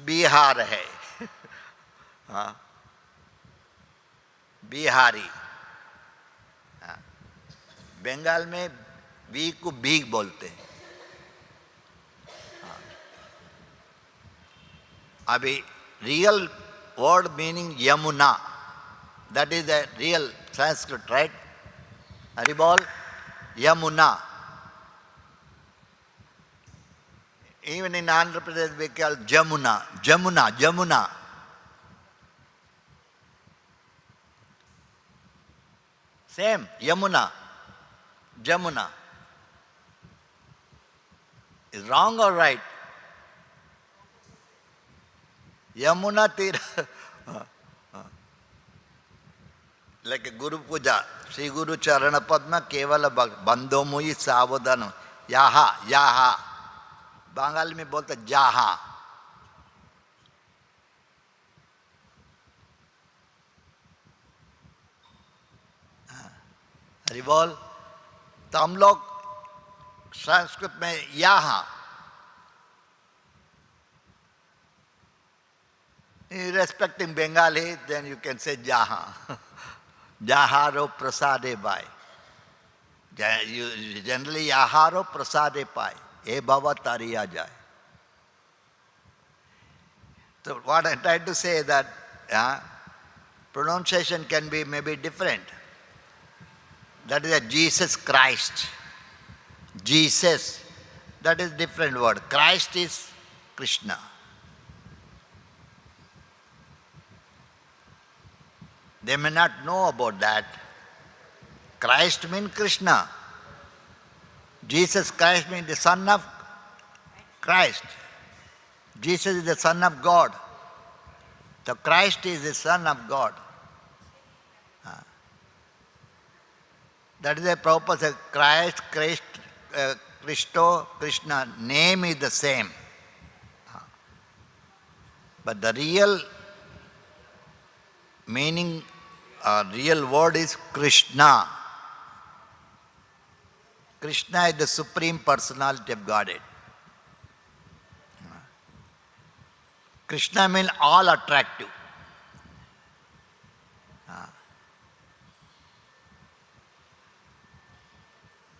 बिहार है. बिहारी. बंगाल में we को B बोलते हैं. अभी real word meaning Yamuna. That is the real Sanskrit, right? Haribol, Yamuna. Even in Andhra Pradesh we call Jamuna. Same, Jamuna. Is wrong or right? Yamuna Tira. Like a Guru Puja, Sri Guru Charana Padma Kevala Bando Muyi Savadano. Yaha. Bangal में बोलते jaha. Hari बोल. तो हम लोग संस्कृत में यहाँ. Respecting Bengali, then you can say jaha. Jaharo prasade pai. Generally Yaharo prasade pai. E bhava tariya jai. So what I tried to say is that pronunciation can be maybe different. That is a Jesus Christ. Jesus, that is different word. Christ is Krishna. They may not know about that. Christ means Krishna. Jesus Christ means the Son of Christ. Jesus is the Son of God. So Christ is the Son of God. That is the purpose of Christ, Christo, Krishna. Name is the same. But the real meaning, real word is Krishna. Krishna is the Supreme Personality of Godhead. Krishna means all attractive.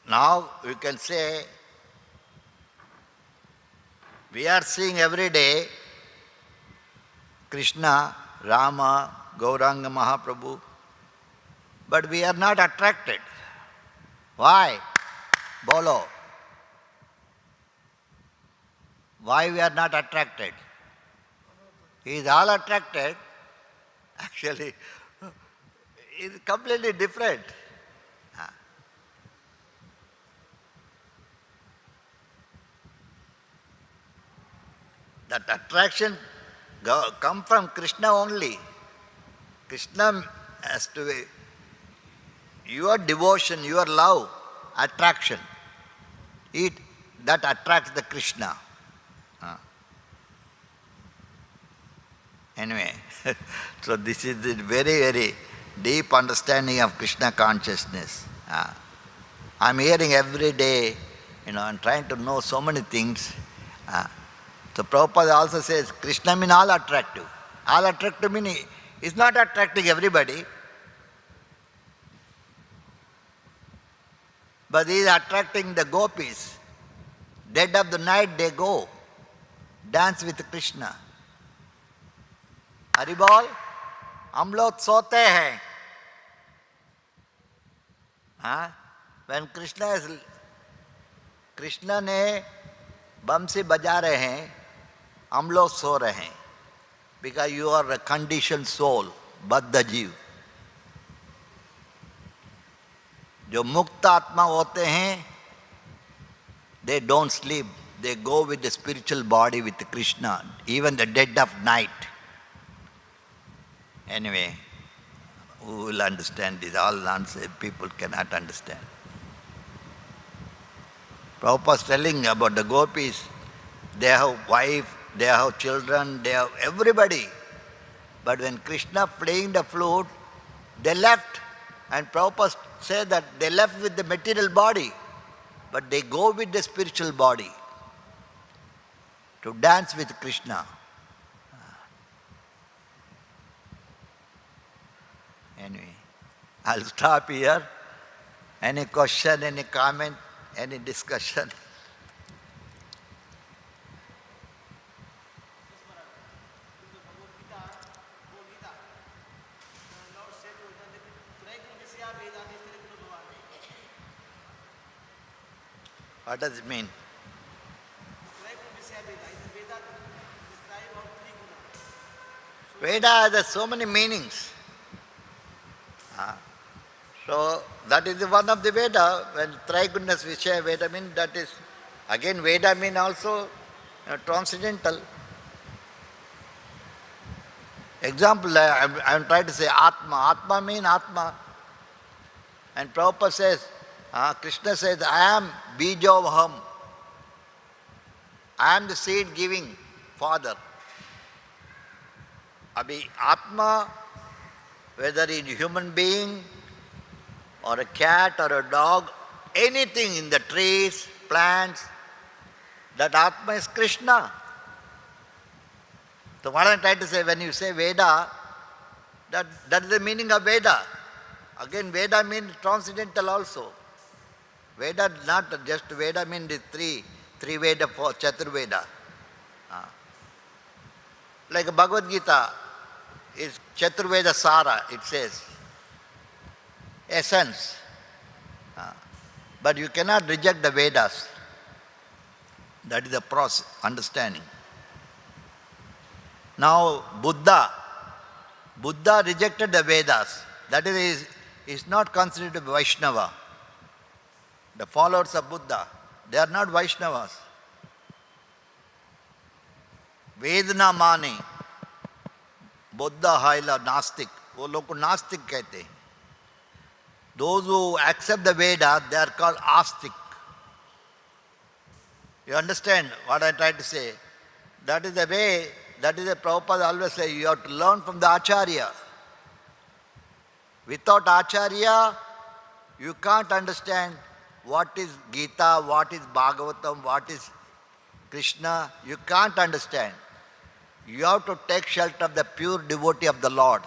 Now we can say, we are seeing every day Krishna, Rama, Gauranga Mahaprabhu, but we are not attracted. Why? Bolo. Why we are not attracted? He is all attracted. Actually, it is completely different. That attraction come from Krishna only. Krishna has to be your devotion, your love, attraction. That attracts the Krishna. Anyway, so this is the very, very deep understanding of Krishna consciousness. I'm hearing every day, I'm trying to know so many things. So Prabhupada also says, Krishna means all attractive. All attractive means it's not attracting everybody, but he is attracting the gopis. Dead of the night they go, dance with Krishna. Hari bol, hum log sote hain. When Krishna ने बंसी बजा रहे हैं, हम लोग सो रहे हैं. Because you are a conditioned soul, बद्ध जीव. जो मुक्त आत्मा होते हैं, they don't sleep. They go with the spiritual body with Krishna, even the dead of night. Anyway, who will understand this? All nonsense people cannot understand. Prabhupada is telling about the gopis. They have wife, they have children, they have everybody. But when Krishna playing the flute, they left. And Prabhupada said that they left with the material body, but they go with the spiritual body to dance with Krishna. Anyway, I'll stop here. Any question, any comment, any discussion? What does it mean? Veda has so many meanings. So that is one of the Veda. When Trigunas Vishaya Veda means, that is, again Veda means also transcendental. Example, I am trying to say Atma. Atma means Atma. And Prabhupada says, Krishna says, I am Bijovaham. I am the seed giving Father. Abhi Atma, whether in human being or a cat or a dog, anything in the trees, plants, that Atma is Krishna. So what I am trying to say, when you say Veda, that is the meaning of Veda. Again, Veda means transcendental also. Veda not just Veda means the three Veda for Chaturveda. like Bhagavad Gita is Chaturveda Sara, it says. Essence. But you cannot reject the Vedas. That is the process, understanding. Now Buddha rejected the Vedas. That is not considered a Vaishnava. The followers of Buddha, they are not Vaishnavas. Vedana mani, Buddha haila Nastik. वो लोग को नास्तिक कहते हैं. Those who accept the Veda, they are called Astik. You understand what I try to say? That is the way, that is the Prabhupada always say, you have to learn from the Acharya. Without Acharya, you can't understand what is Geeta, what is Bhagavatam, what is Krishna. You can't understand. You have to take shelter of the pure devotee of the Lord.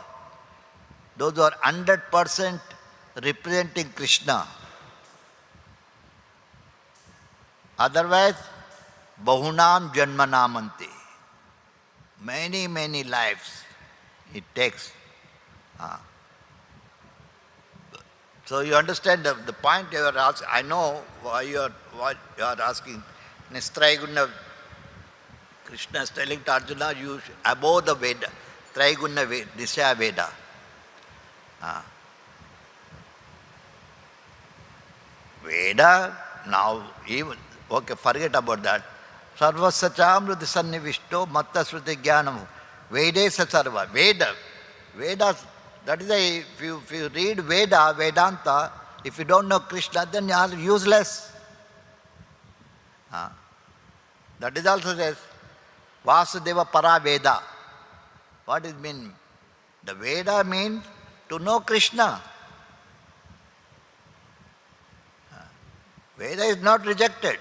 Those who are 100% representing Krishna. Otherwise, bahunam janmanamanti. Many, many lives it takes. So you understand the point you are asking. I know what you are asking. Nistrayaguna, Krishna is telling to Arjuna, you above the Veda, Triguna Dishya Veda. Veda, now even, okay, forget about that. Sarvasya chamriti sannivishto matta sruti jnanam. Vedesa sarva. Vedas, that is if you read Vedanta, if you don't know Krishna, then you are useless. That is also says, Vasudeva para Veda. What does it mean? The Veda means to know Krishna. Veda is not rejected.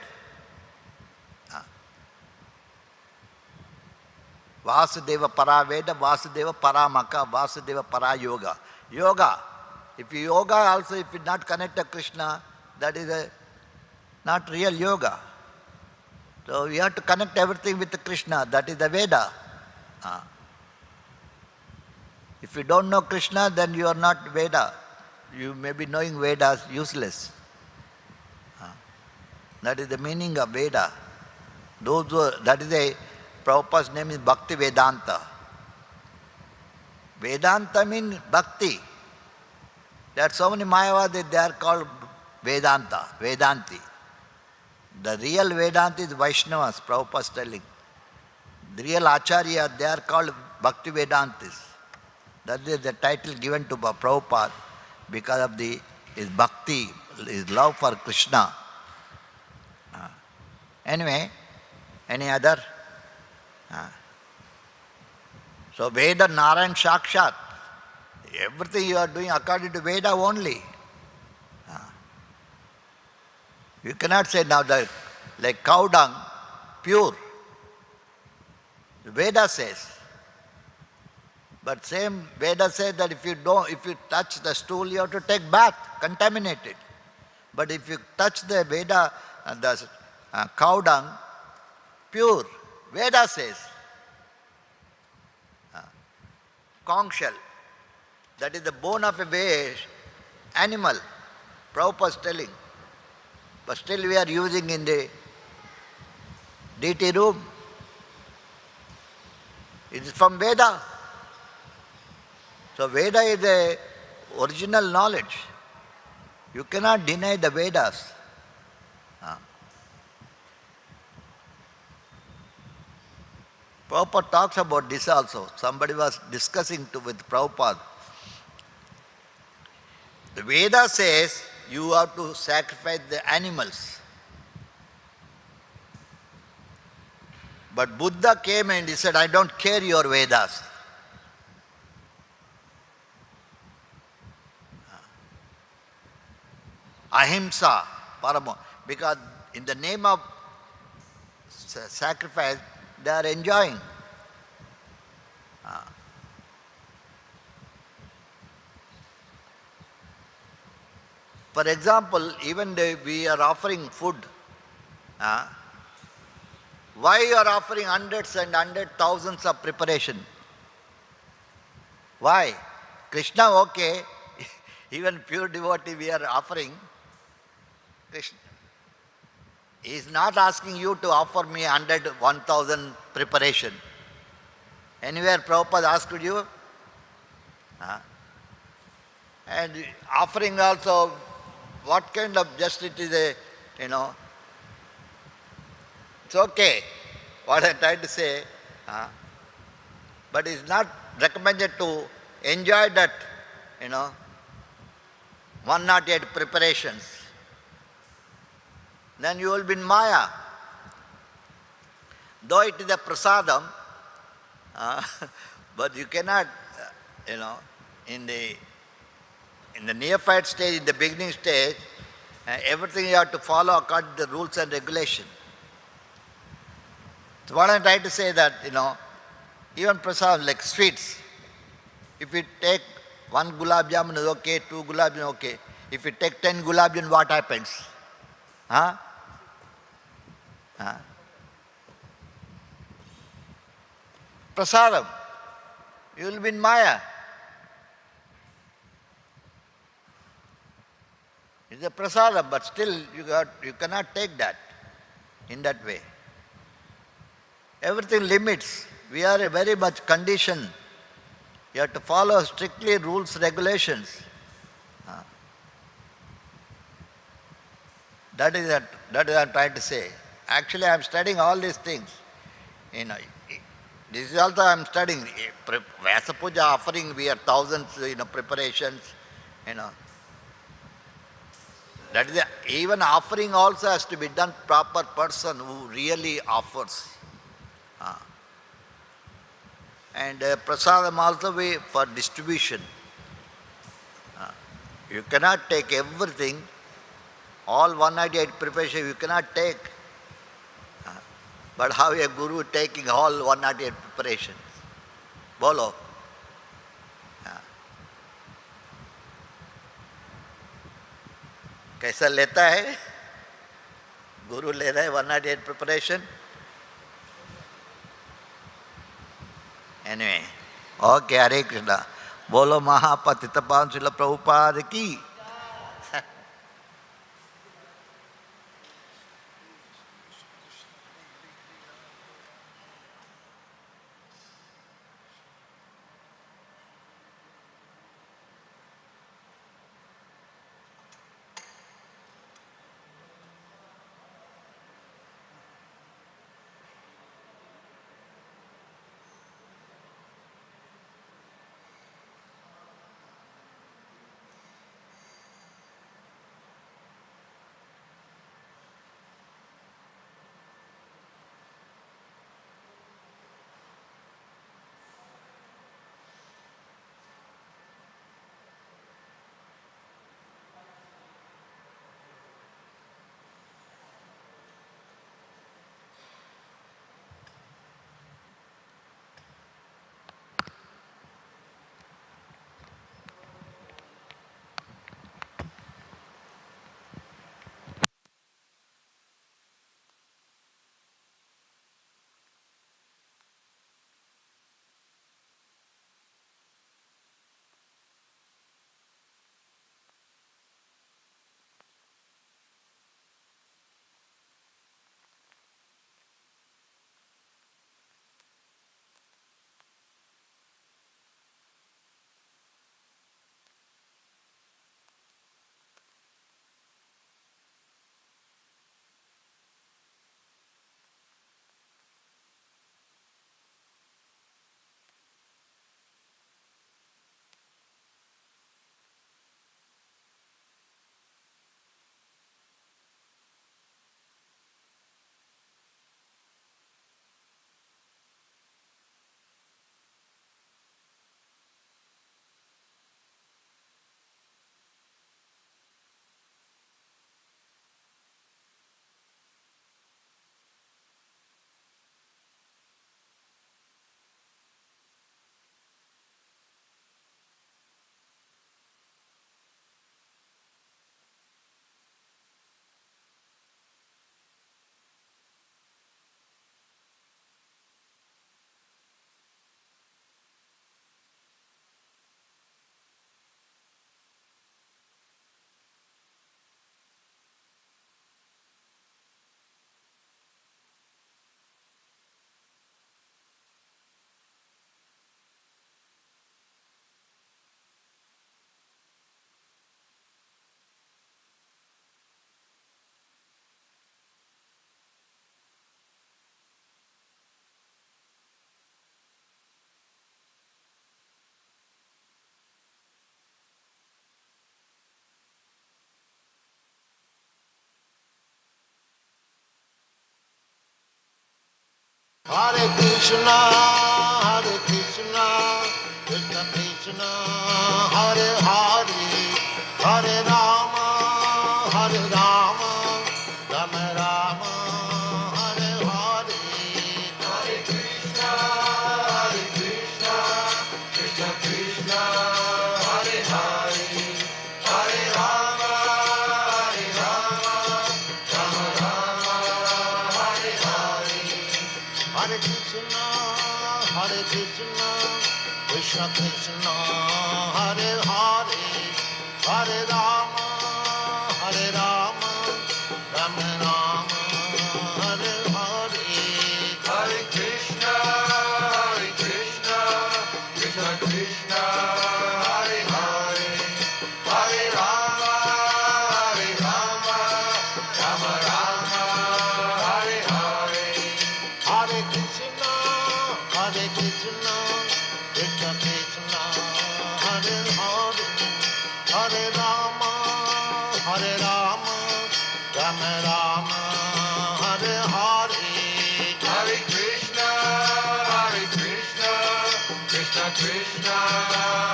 Vasudeva para Veda, Vasudeva para Maka, Vasudeva para Yoga. Yoga. If you yoga also, if you not connect to Krishna, that is not real yoga. So you have to connect everything with Krishna. That is the Veda. If you don't know Krishna, then you are not Veda. You may be knowing Vedas useless. That is the meaning of Veda. That is a Prabhupada's name is Bhakti Vedanta. Vedanta means Bhakti. There are so many Mayavadis, they are called Vedanta, Vedanti. The real Vedanta is Vaishnavas, Prabhupada is telling. The real Acharya, they are called Bhakti Vedantis. That is the title given to Prabhupada because of his bhakti, his love for Krishna. Anyway, any other? So Veda Narayan Shakshat. Everything you are doing according to Veda only. You cannot say now that like cow dung, pure. The Veda says. But same Veda says that if you touch the stool, you have to take bath, contaminated. But if you touch the Veda, the cow dung, pure. Veda says. Conch shell. That is the bone of a animal. Prabhupada is telling. But still we are using in the DT room. It is from Veda. So Veda is the original knowledge. You cannot deny the Vedas. Prabhupada talks about this also. Somebody was discussing with Prabhupada. The Veda says you have to sacrifice the animals. But Buddha came and he said, I don't care your Vedas. Ahimsa, Paramo. Because in the name of sacrifice, they are enjoying. For example, even we are offering food. Why you are offering hundreds and thousands of preparation? Why? Krishna, okay, even pure devotee we are offering. Krishna, he is not asking you to offer me 100, 1000 preparation. Anywhere Prabhupada asked you? Huh? And offering also, what kind of just it is a, it's okay. What I tried to say, but it's not recommended to enjoy that, 108 preparations. Then you will be in Maya. Though it is a prasadam, but you cannot, in the neophyte stage, in the beginning stage, everything you have to follow according to the rules and regulation. So what I'm trying to say that, even prasadam like sweets, if you take 1 gulab jamun is okay, 2 gulab jamun okay. If you take 10 gulab jamun, what happens? Huh? Huh? Prasadam. You will be in Maya. It's a prasadam, but still you cannot take that in that way. Everything limits. We are very much conditioned. You have to follow strictly rules, regulations. That is what I am trying to say. Actually, I am studying all these things. This is also I am studying. Vyasa Puja offering, we have thousands, preparations, That is even offering also has to be done proper person who really offers. And prasadam also be for distribution. You cannot take everything, all 198 preparation you cannot take. But how a guru taking all 198 preparations? Bolo. कैसा लेता है? गुरु ले रहा है 108 preparation. Anyway, okay, Hare Krishna. बोलो महापतित पावन श्रील प्रभुपाद की. Krishna, Krishna Krishna, Hare Hare, Hare Rama, Rama Rama, Hare Hare. Hare Krishna, Krishna Krishna, Hare Hare, Hare Rama, Rama Rama, Hare Hare. Hare Krishna, Krishna Krishna, Hare Hare, Hare Rama, Rama Rama, Hare Hare. Hare Krishna, Krishna Krishna, Hare Hare, Hare Rama, Rama Rama, Hare Hare. Hare Krishna, Krishna Krishna, Hare Hare, Hare Rama, Rama Rama, Hare Hare. Hare Krishna, Krishna Krishna,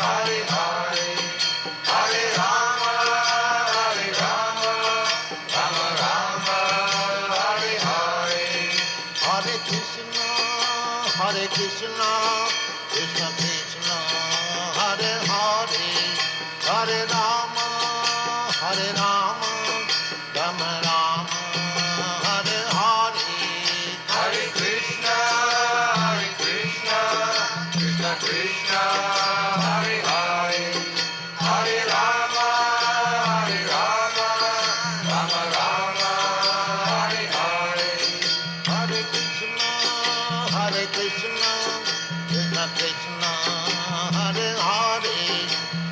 Hare Hare, Hare Rama, Rama Rama, Hare Hare. Hare Krishna, Krishna Krishna, Hare Hare, Hare Rama, Rama Rama, Hare Hare. Hare Krishna, Krishna Krishna, Hare Hare, Hare Rama, Rama Rama, Hare Hare. Hare Krishna, Krishna Krishna, Hare Hare,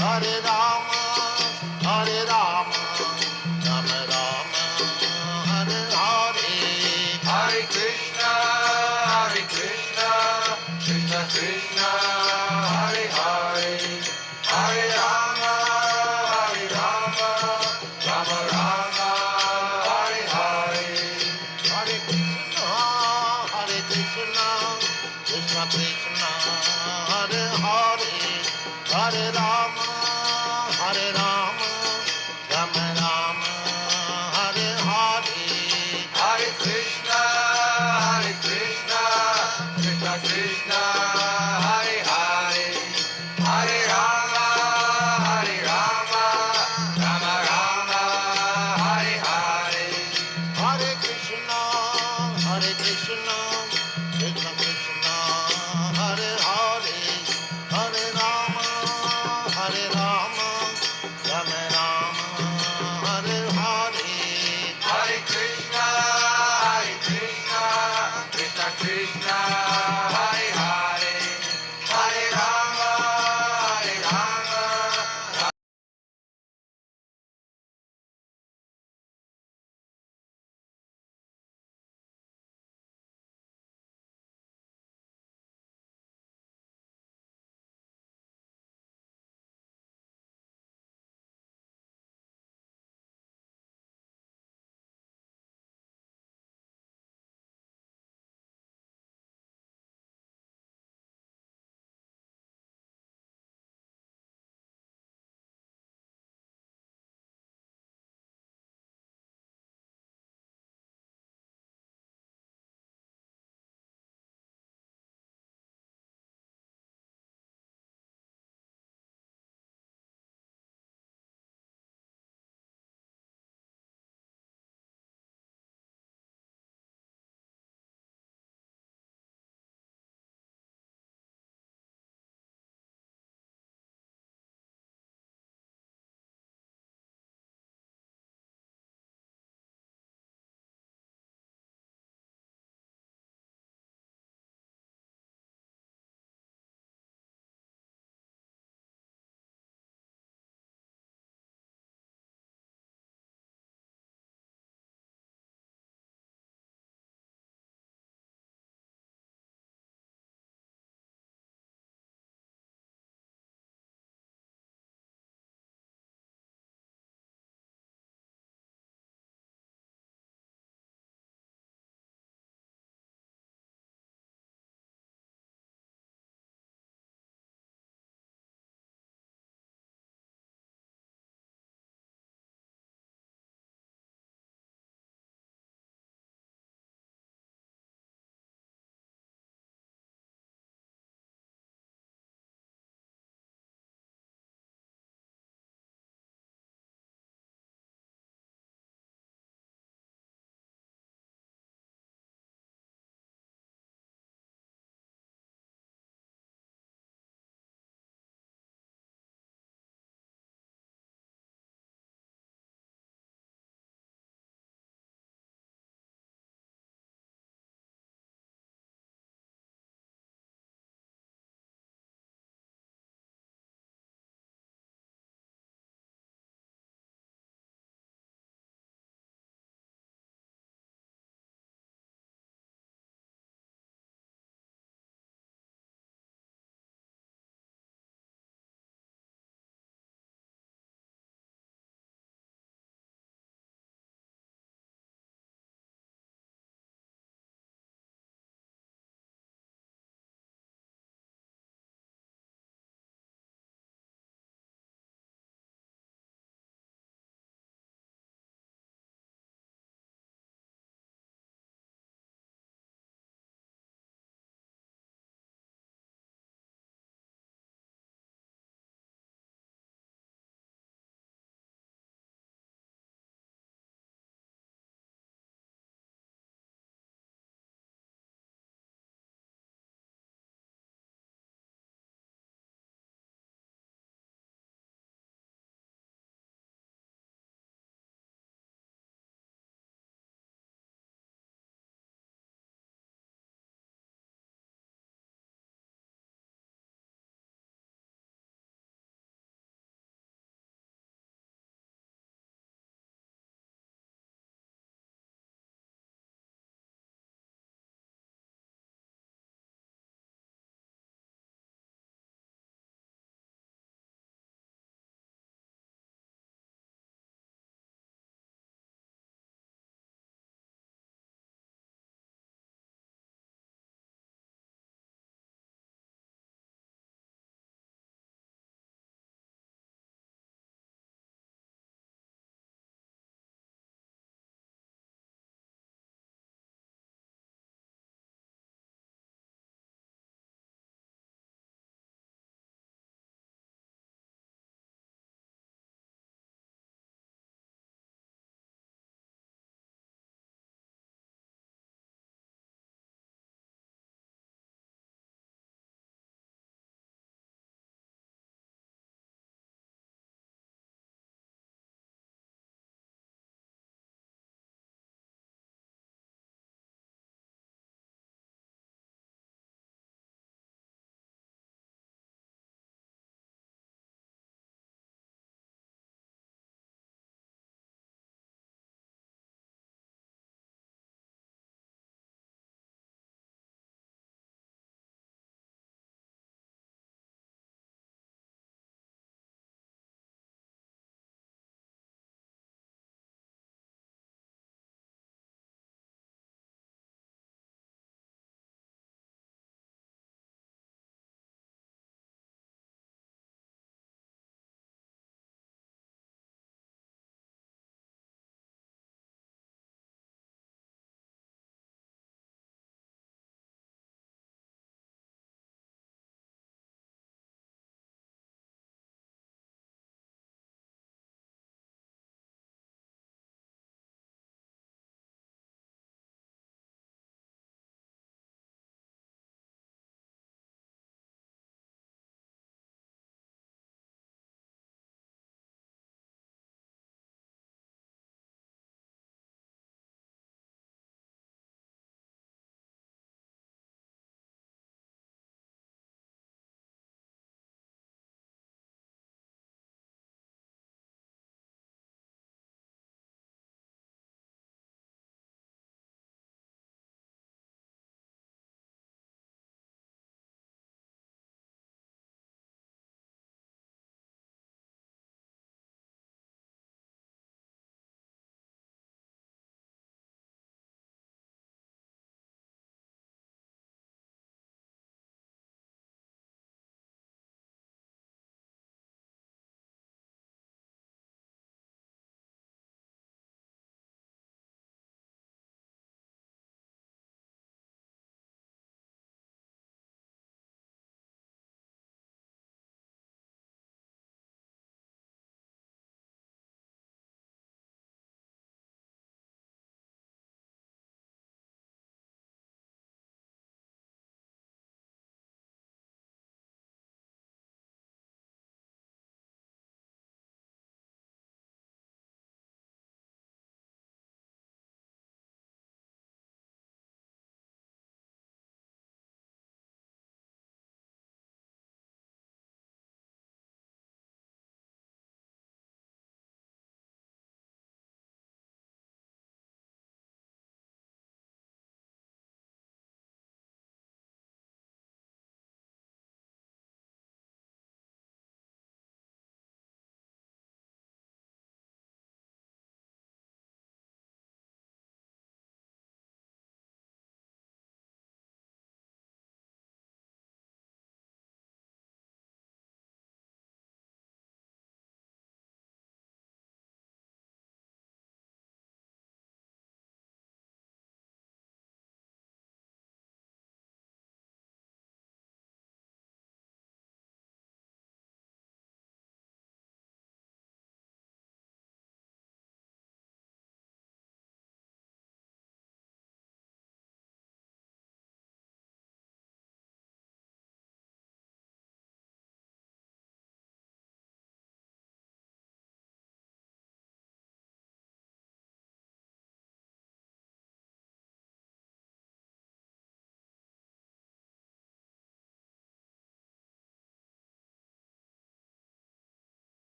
Hare Rama, Rama Rama, Hare Hare. Hare Krishna, Krishna Krishna, Hare Hare, Hare Rama, Rama Rama, Hare Hare. Hare Krishna, Krishna Krishna, Hare Hare, Hare Rama.